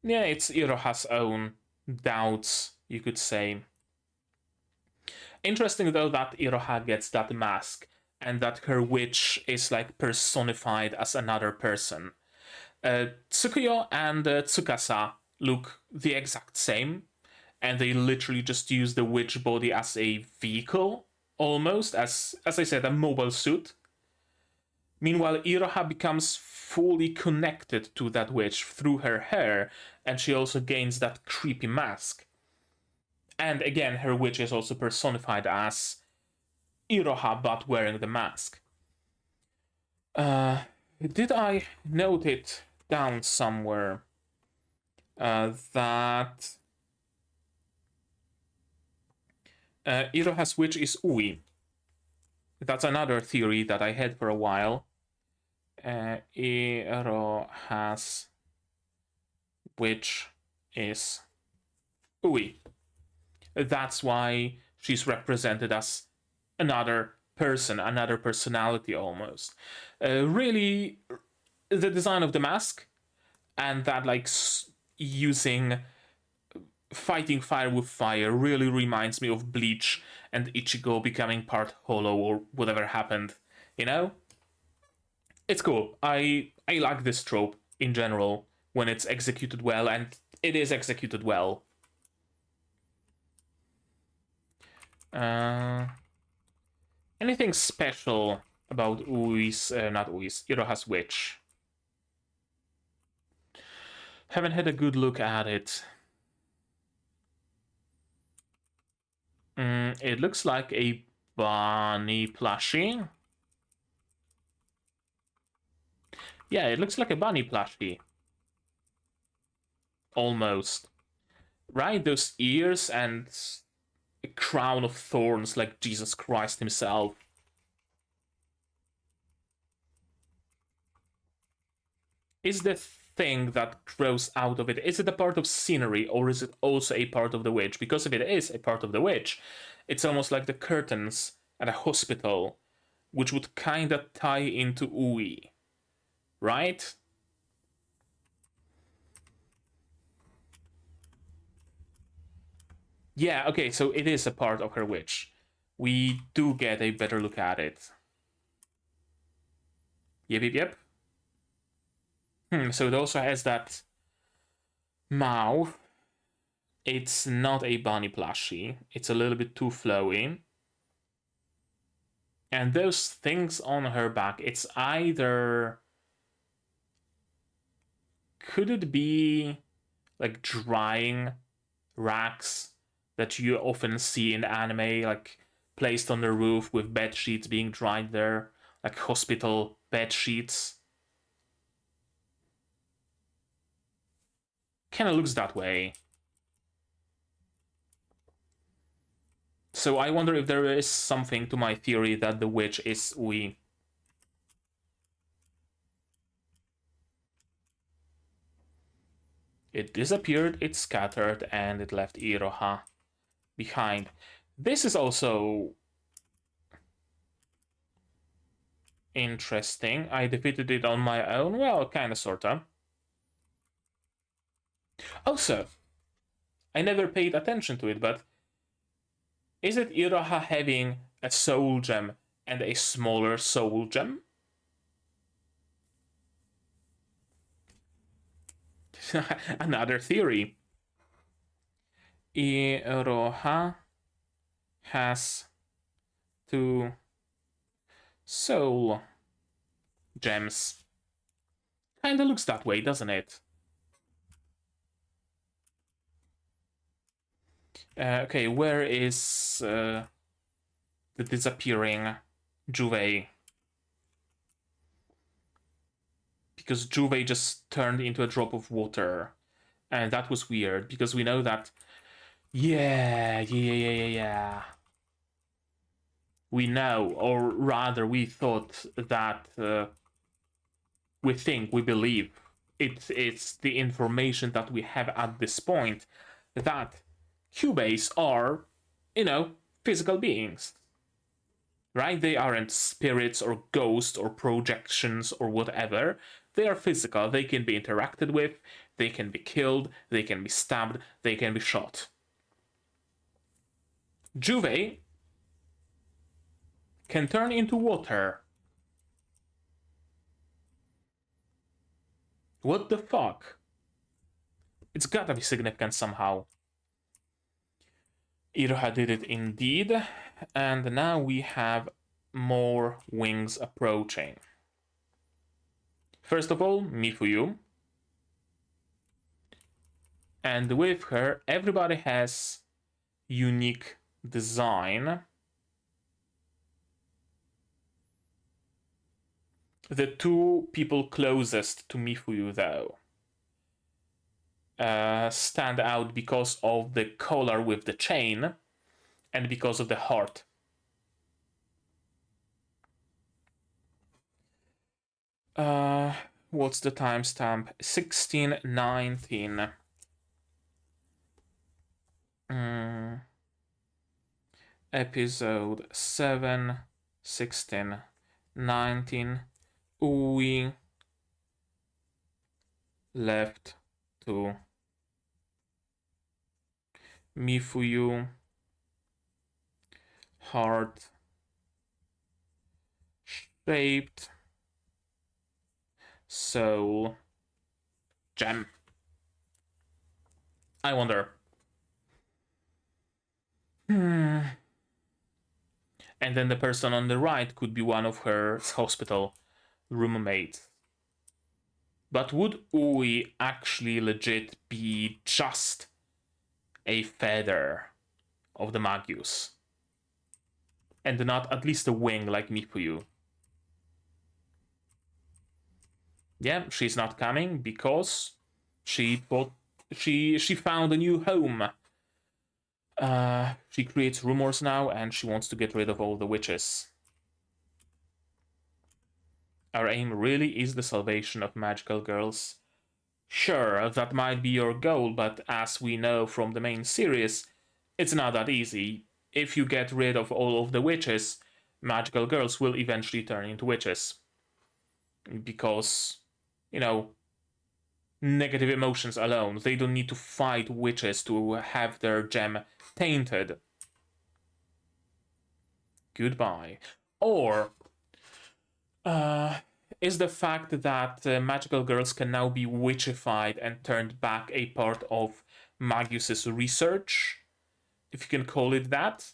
Yeah, it's Iroha's own doubts, you could say. Interesting though that Iroha gets that mask, and that her witch is like personified as another person. Tsukuyo and Tsukasa look the exact same, and they literally just use the witch body as a vehicle, almost, as I said, a mobile suit. Meanwhile, Iroha becomes fully connected to that witch through her hair, and she also gains that creepy mask. And again, her witch is also personified as Iroha, but wearing the mask. Did I note it down somewhere? That Iroha's witch is Ui. That's another theory that I had for a while. Iroha's witch is Ui. That's why she's represented as another person, another personality almost. Really, the design of the mask and that like using fighting fire with fire really reminds me of Bleach and Ichigo becoming part hollow or whatever happened, you know? It's cool. I like this trope in general when it's executed well, and it is executed well. Anything special about Iroha's witch? Haven't had a good look at it. It looks like a bunny plushie. Yeah, it looks like a bunny plushie. Almost. Right? Those ears and a crown of thorns like Jesus Christ himself. Is the thing that grows out of it, is it a part of scenery or is it also a part of the witch? Because if it is a part of the witch, it's almost like the curtains at a hospital, which would kinda tie into Ui, right? Yeah, okay, so it is a part of her witch. We do get a better look at it. Yep. So it also has that mouth. It's not a bunny plushie. It's a little bit too flowy. And those things on her back, it's either... Could it be like drying racks that you often see in anime, like placed on the roof with bed sheets being dried there, like hospital bed sheets? Kind of looks that way. So I wonder if there is something to my theory that the witch is Ui. It disappeared, it scattered, and it left Iroha behind. This is also interesting. I defeated it on my own. Well, kinda, sorta. Also, I never paid attention to it, but is it Iroha having a soul gem and a smaller soul gem? Another theory. Iroha has two soul gems. Kinda looks that way, doesn't it? Okay, where is the disappearing Kyuubey? Because Kyuubey just turned into a drop of water. And that was weird, because we know that... Yeah. We know, or rather we thought that... we believe, it's the information that we have at this point, that Kyuubeys are, physical beings. Right? They aren't spirits or ghosts or projections or whatever. They are physical. They can be interacted with. They can be killed. They can be stabbed. They can be shot. Kyuubey can turn into water. What the fuck? It's gotta be significant somehow. Iroha did it indeed. And now we have more wings approaching. First of all, Mifuyu. And with her, everybody has unique design. The two people closest to Mifuyu, though, stand out because of the collar with the chain and because of the heart. What's the timestamp? 1619. Episode 7, 16, 19. We left to Mifuyu heart shaped soul gem. I wonder. And then the person on the right could be one of her hospital roommates. But would Ui actually legit be just a feather of the Magus? And not at least a wing like Mifuyu? Yeah, she's not coming because she found a new home. She creates rumors now, and she wants to get rid of all the witches. Our aim really is the salvation of magical girls. Sure, that might be your goal, but as we know from the main series, it's not that easy. If you get rid of all of the witches, magical girls will eventually turn into witches. Because, you know, negative emotions alone, they don't need to fight witches to have their gem tainted. Goodbye. Or is the fact that magical girls can now be witchified and turned back a part of Magus's research, if you can call it that?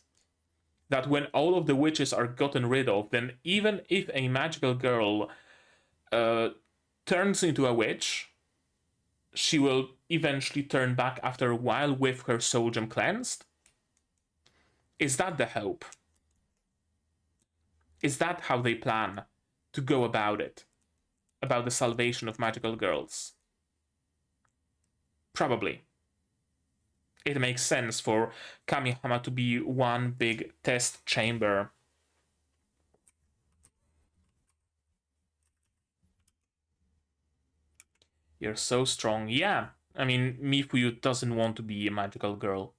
That when all of the witches are gotten rid of, then even if a magical girl turns into a witch, she will eventually turn back after a while with her soul gem cleansed? Is that the hope? Is that how they plan to go about it? About the salvation of magical girls? Probably. It makes sense for Kamihama to be one big test chamber. You're so strong. Yeah, I mean, Mifuyu doesn't want to be a magical girl.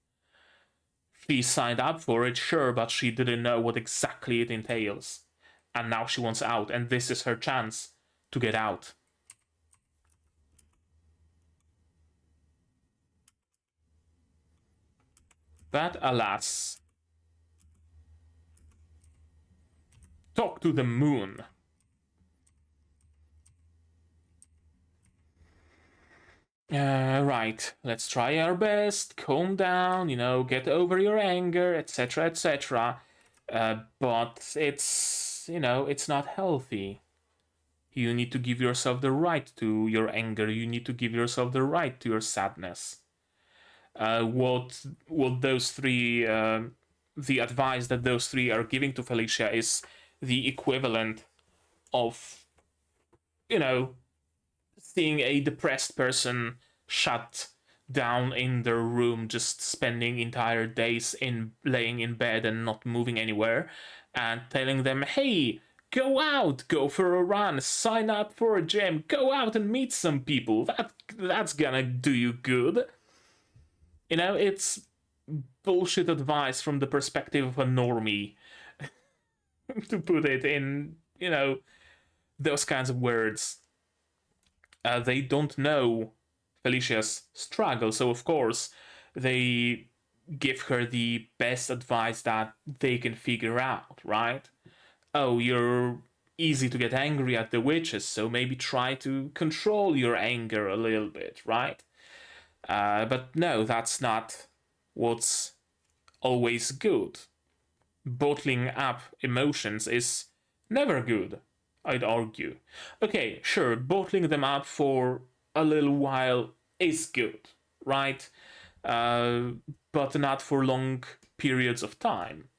She signed up for it, sure, but she didn't know what exactly it entails. And now she wants out, and this is her chance to get out. But alas, talk to the moon. Right, let's try our best, calm down, get over your anger, etc., etc. But it's not healthy. You need to give yourself the right to your anger. You need to give yourself the right to your sadness. What those three, the advice that those three are giving to Felicia is the equivalent of, seeing a depressed person shut down in their room, just spending entire days laying in bed and not moving anywhere, and telling them, hey, go out, go for a run, sign up for a gym, go out and meet some people. That's gonna do you good. It's bullshit advice from the perspective of a normie, to put it in, those kinds of words. They don't know Felicia's struggle, so of course they give her the best advice that they can figure out, right? Oh, you're easy to get angry at the witches, so maybe try to control your anger a little bit, right? But no, that's not what's always good. Bottling up emotions is never good, I'd argue. Okay, sure, bottling them up for a little while is good, right? But not for long periods of time.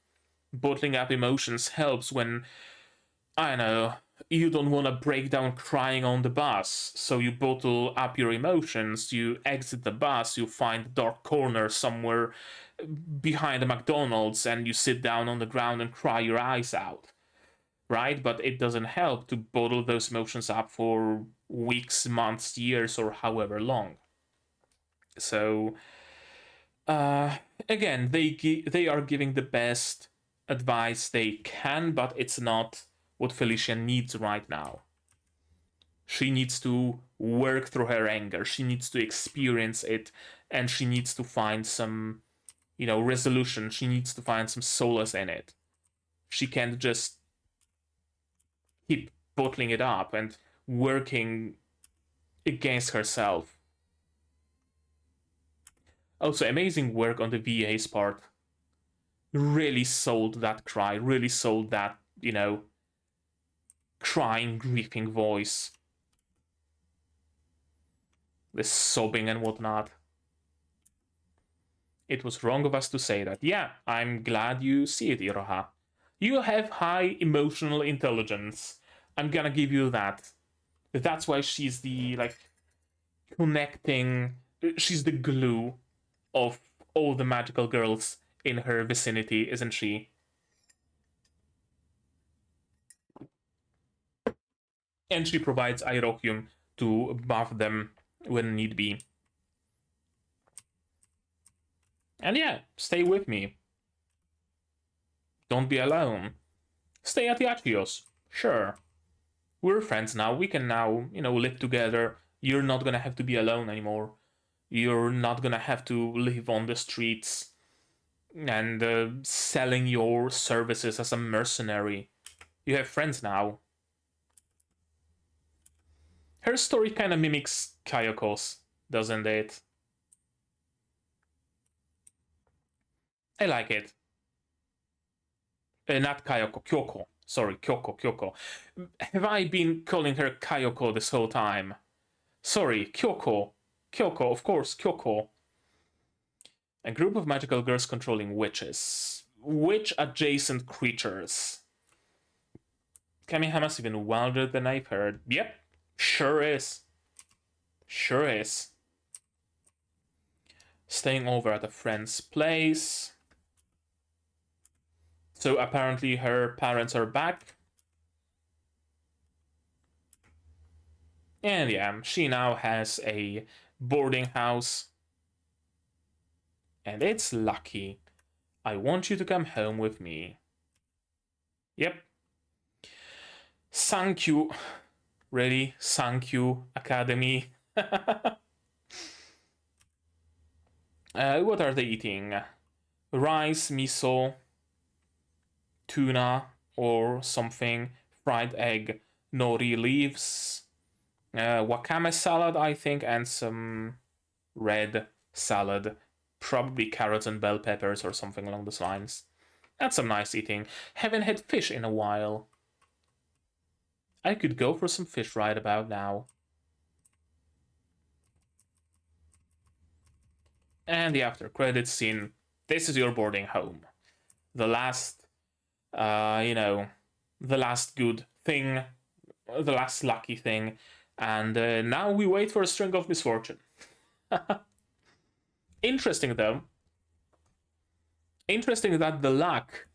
Bottling up emotions helps when, I don't know, you don't want to break down crying on the bus, so you bottle up your emotions, you exit the bus, you find a dark corner somewhere behind a McDonald's, and you sit down on the ground and cry your eyes out. right? But it doesn't help to bottle those emotions up for weeks, months, years, or however long. So, again, they are giving the best advice they can, but it's not what Felicia needs right now. She needs to work through her anger. She needs to experience it, and she needs to find some, resolution. She needs to find some solace in it. She can't just keep bottling it up and working against herself. Also, amazing work on the VA's part. Really sold that cry, really sold that, crying, grieving voice. The sobbing and whatnot. It was wrong of us to say that. Yeah, I'm glad you see it, Iroha. You have high emotional intelligence. I'm gonna give you that. That's why she's the, connecting... She's the glue of all the magical girls in her vicinity, isn't she? And she provides Irohium to buff them when need be. And yeah, stay with me. Don't be alone. Stay at Yachiyo's. Sure. We're friends now. We can now, live together. You're not gonna have to be alone anymore. You're not gonna have to live on the streets and selling your services as a mercenary. You have friends now. Her story kind of mimics Kayoko's, doesn't it? I like it. Not Kayoko, Kyoko. Sorry, Kyoko. Have I been calling her Kayoko this whole time? Sorry, Kyoko. Kyoko, of course, Kyoko. A group of magical girls controlling witches. Witch-adjacent creatures. Kamihama's even wilder than I've heard. Yep, sure is. Sure is. Staying over at a friend's place. So apparently her parents are back. And yeah, she now has a boarding house. And it's lucky. I want you to come home with me. Yep. Thank you. Really? Thank you, Academy. What are they eating? Rice, miso, tuna, or something. Fried egg, nori leaves. Wakame salad, I think, and some red salad. Probably carrots and bell peppers or something along those lines. That's some nice eating. Haven't had fish in a while. I could go for some fish right about now. And the after credits scene. This is your boarding home. The last, the last good thing, the last lucky thing. And now we wait for a string of misfortune. Interesting, though. Interesting that the luck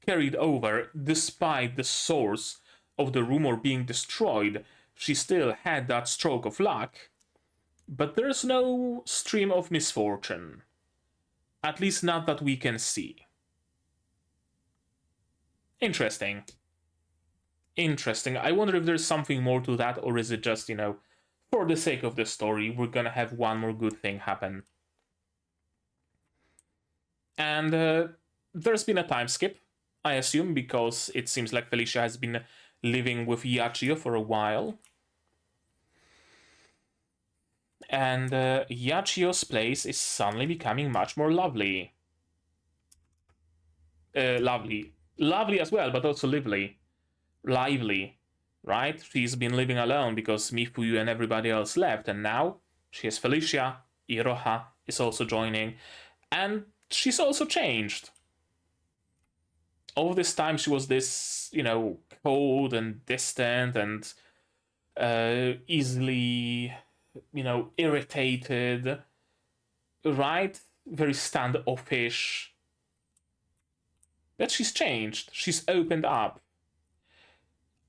carried over despite the source of the rumor being destroyed. She still had that stroke of luck. But there's no stream of misfortune. At least not that we can see. Interesting. Interesting. I wonder if there's something more to that, or is it just, for the sake of the story, we're gonna have one more good thing happen. And there's been a time skip, I assume, because it seems like Felicia has been living with Yachiyo for a while. And Yachiyo's place is suddenly becoming much more lovely. Lovely as well, but also lively. Right? She's been living alone because Mifuyu and everybody else left, and now she has Felicia. Iroha is also joining, and she's also changed. All this time she was this, cold and distant and easily, irritated, right? Very standoffish. But she's changed. She's opened up.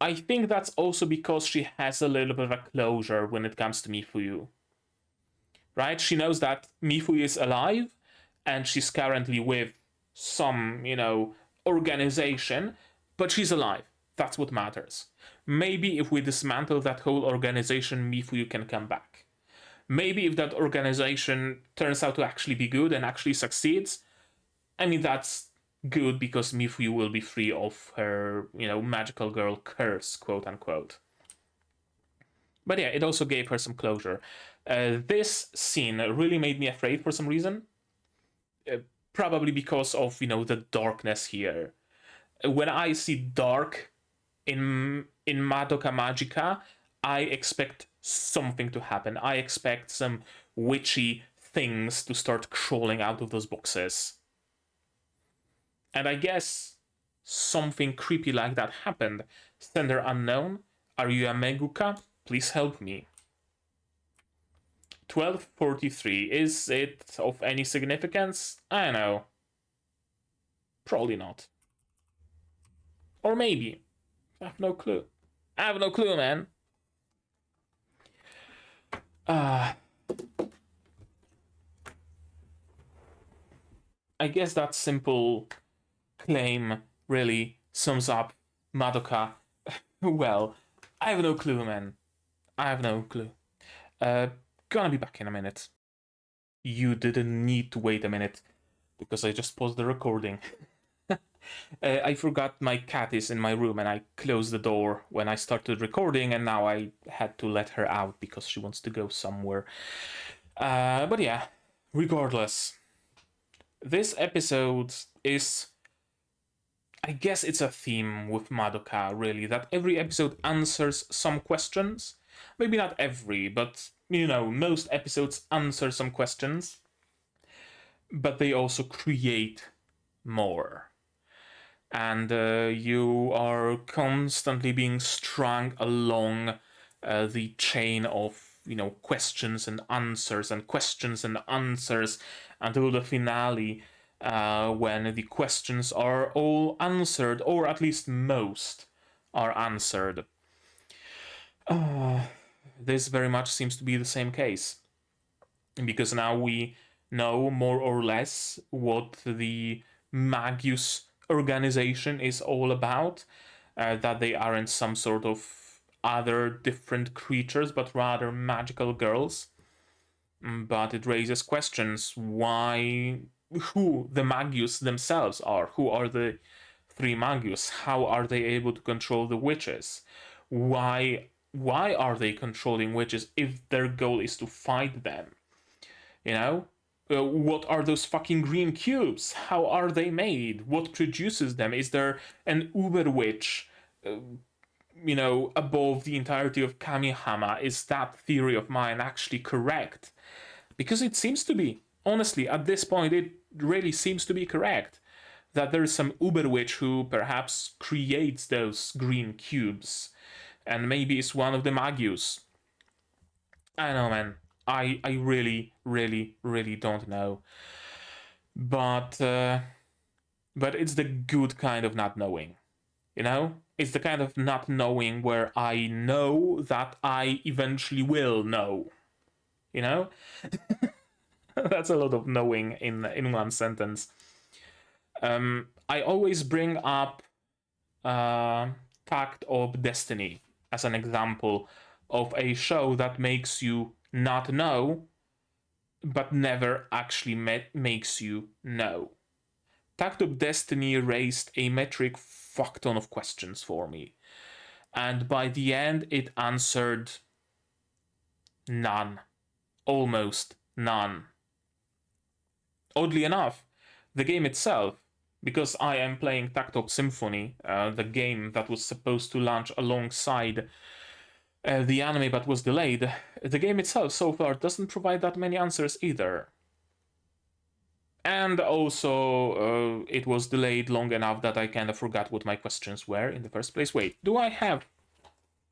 I think that's also because she has a little bit of a closure when it comes to Mifuyu. Right? She knows that Mifuyu is alive and she's currently with some, organization, but she's alive. That's what matters. Maybe if we dismantle that whole organization, Mifuyu can come back. Maybe if that organization turns out to actually be good and actually succeeds, I mean, that's good because Mifuyu will be free of her, magical girl curse, quote unquote. But yeah, it also gave her some closure. This scene really made me afraid for some reason. Probably because of, the darkness here. When I see dark in Madoka Magica, I expect something to happen. I expect some witchy things to start crawling out of those boxes. And I guess something creepy like that happened. Sender unknown, are you a Meguka? Please help me. 1243, is it of any significance? I don't know. Probably not. Or maybe. I have no clue. I have no clue, man. I guess that simple claim really sums up Madoka. Well, I have no clue, man. I have no clue. Gonna be back in a minute. You didn't need to wait a minute because I just paused the recording. I forgot my cat is in my room and I closed the door when I started recording, and now I had to let her out because she wants to go somewhere. But yeah, regardless, this episode is, I guess it's a theme with Madoka, really, that every episode answers some questions. Maybe not every, but, most episodes answer some questions. But they also create more. And you are constantly being strung along the chain of, questions and answers until the finale, when the questions are all answered, or at least most are answered. This very much seems to be the same case, because now we know more or less what the Magus organization is all about, that they aren't some sort of other different creatures, but rather magical girls. But it raises questions: who the Magus themselves are? Who are the three Magus? How are they able to control the witches? Why are they controlling witches if their goal is to fight them? What are those fucking green cubes? How are they made? What produces them? Is there an uber witch, above the entirety of Kamihama? Is that theory of mine actually correct? Because it seems to be. Honestly, at this point, it really seems to be correct. That there's some uber witch who perhaps creates those green cubes, and maybe is one of the Magus. I don't know, man. I really, really, really don't know. But it's the good kind of not knowing. It's the kind of not knowing where I know that I eventually will know. That's a lot of knowing in one sentence. I always bring up Tact of Destiny as an example of a show that makes you not know, but never actually makes you know. Tact of Destiny raised a metric fuck ton of questions for me. And by the end, it answered none. Almost none. Oddly enough, the game itself, because I am playing Tactop Symphony, the game that was supposed to launch alongside the anime but was delayed, the game itself so far doesn't provide that many answers either. And also, it was delayed long enough that I kind of forgot what my questions were in the first place. Wait, do I have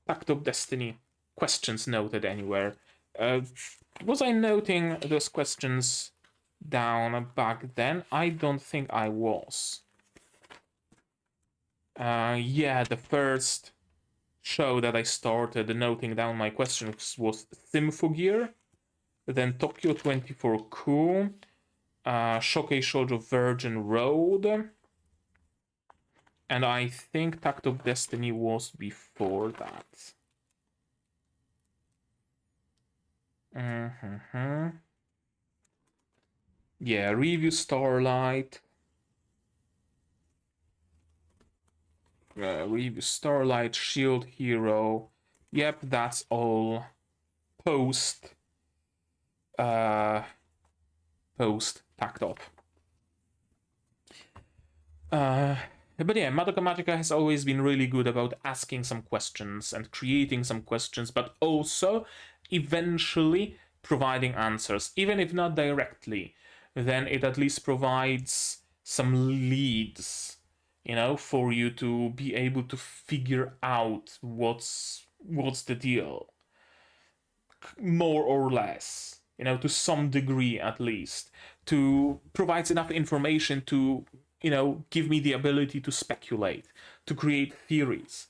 Pact of Destiny questions noted anywhere? Was I noting those questions down back then? I don't think I was. Yeah, the first show that I started noting down my questions was Symphogear, then Tokyo 24 Ku, Shokei Shoujo Virgin Road, and I think Tact of Destiny was before that. Yeah, Review Starlight. Review Starlight, Shield Hero. Yep, that's all post Tact Up. But yeah, Madoka Magica has always been really good about asking some questions and creating some questions, but also eventually providing answers, even if not directly. Then it at least provides some leads, you know, for you to be able to figure out what's the deal, more or less, you know, to some degree at least, to provides enough information to, you know, give me the ability to speculate, to create theories.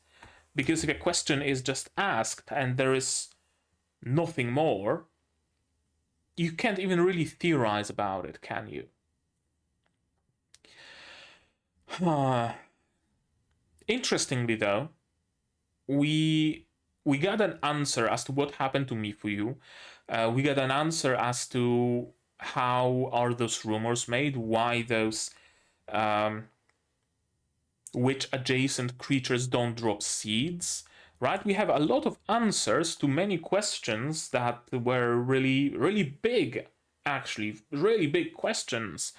Because if a question is just asked and there is nothing more, you can't even really theorize about it, can you? Interestingly, though, we got an answer as to what happened to Mifuyu. We got an answer as to how are those rumors made, why those which adjacent creatures don't drop seeds, right? We have a lot of answers to many questions that were really big, actually, really big questions,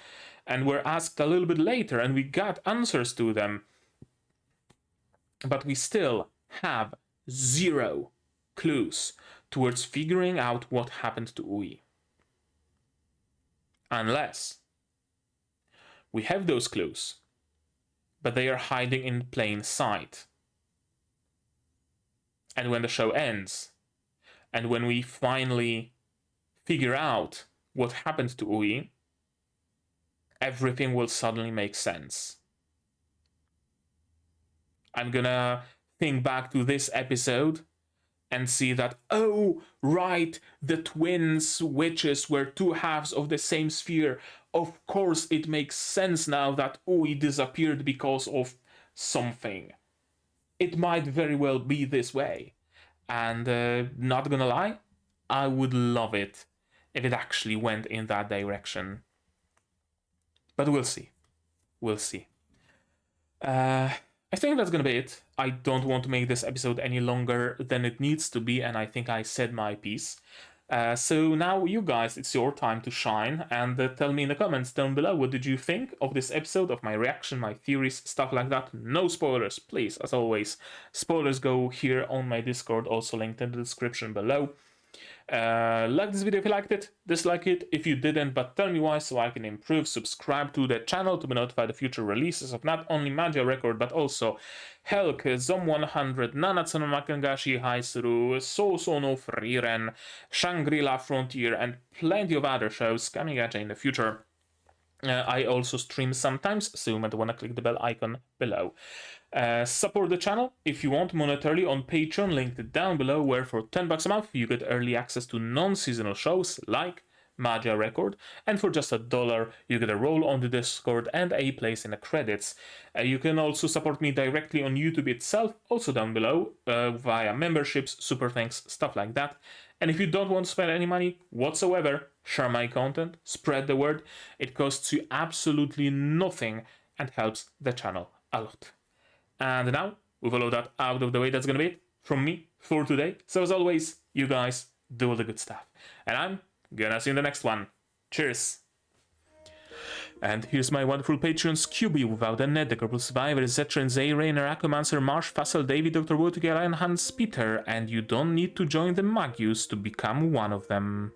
and were asked a little bit later, and we got answers to them. But we still have zero clues towards figuring out what happened to Ui. Unless we have those clues, but they are hiding in plain sight. And when the show ends, and when we finally figure out what happened to Ui, everything will suddenly make sense. I'm gonna think back to this episode and see that, oh, right, the twins witches were two halves of the same sphere. Of course, it makes sense now that Ui disappeared because of something. It might very well be this way. And not gonna lie, I would love it if it actually went in that direction. But we'll see. We'll see. I think that's gonna be it. I don't want to make this episode any longer than it needs to be, and I think I said my piece. So now you guys, it's your time to shine, and tell me in the comments down below what did you think of this episode, of my reaction, my theories, stuff like that. No spoilers, please, as always. Spoilers go here on my Discord, also linked in the description below. Like this video if you liked it, dislike it if you didn't, but tell me why so I can improve. Subscribe to the channel to be notified of future releases of not only Magia Record but also Helk, Zom 100, Nanatsu no Makangashi Haisuru, Sousou no Frieren, Shangri-La Frontier, and plenty of other shows coming at you in the future. I also stream sometimes, so you might want to click the bell icon below. Support the channel if you want monetarily on Patreon, linked down below, where for $10 a month you get early access to non-seasonal shows like Magia Record, and for just $1 you get a role on the Discord and a place in the credits. You can also support me directly on YouTube itself, also down below, via memberships, super thanks, stuff like that. And if you don't want to spend any money whatsoever, share my content, spread the word. It costs you absolutely nothing and helps the channel a lot. And now, with all of that out of the way, that's gonna be it from me for today. So as always, you guys do all the good stuff. And I'm gonna see you in the next one. Cheers! And here's my wonderful patrons: Kyuubey, Without a Net, The Corporal Survivor, Zetran, Zay, Rainer, Akumancer, Marsh, Fassel, David, Dr. Woodgale, and Hans Peter. And you don't need to join the Magius to become one of them.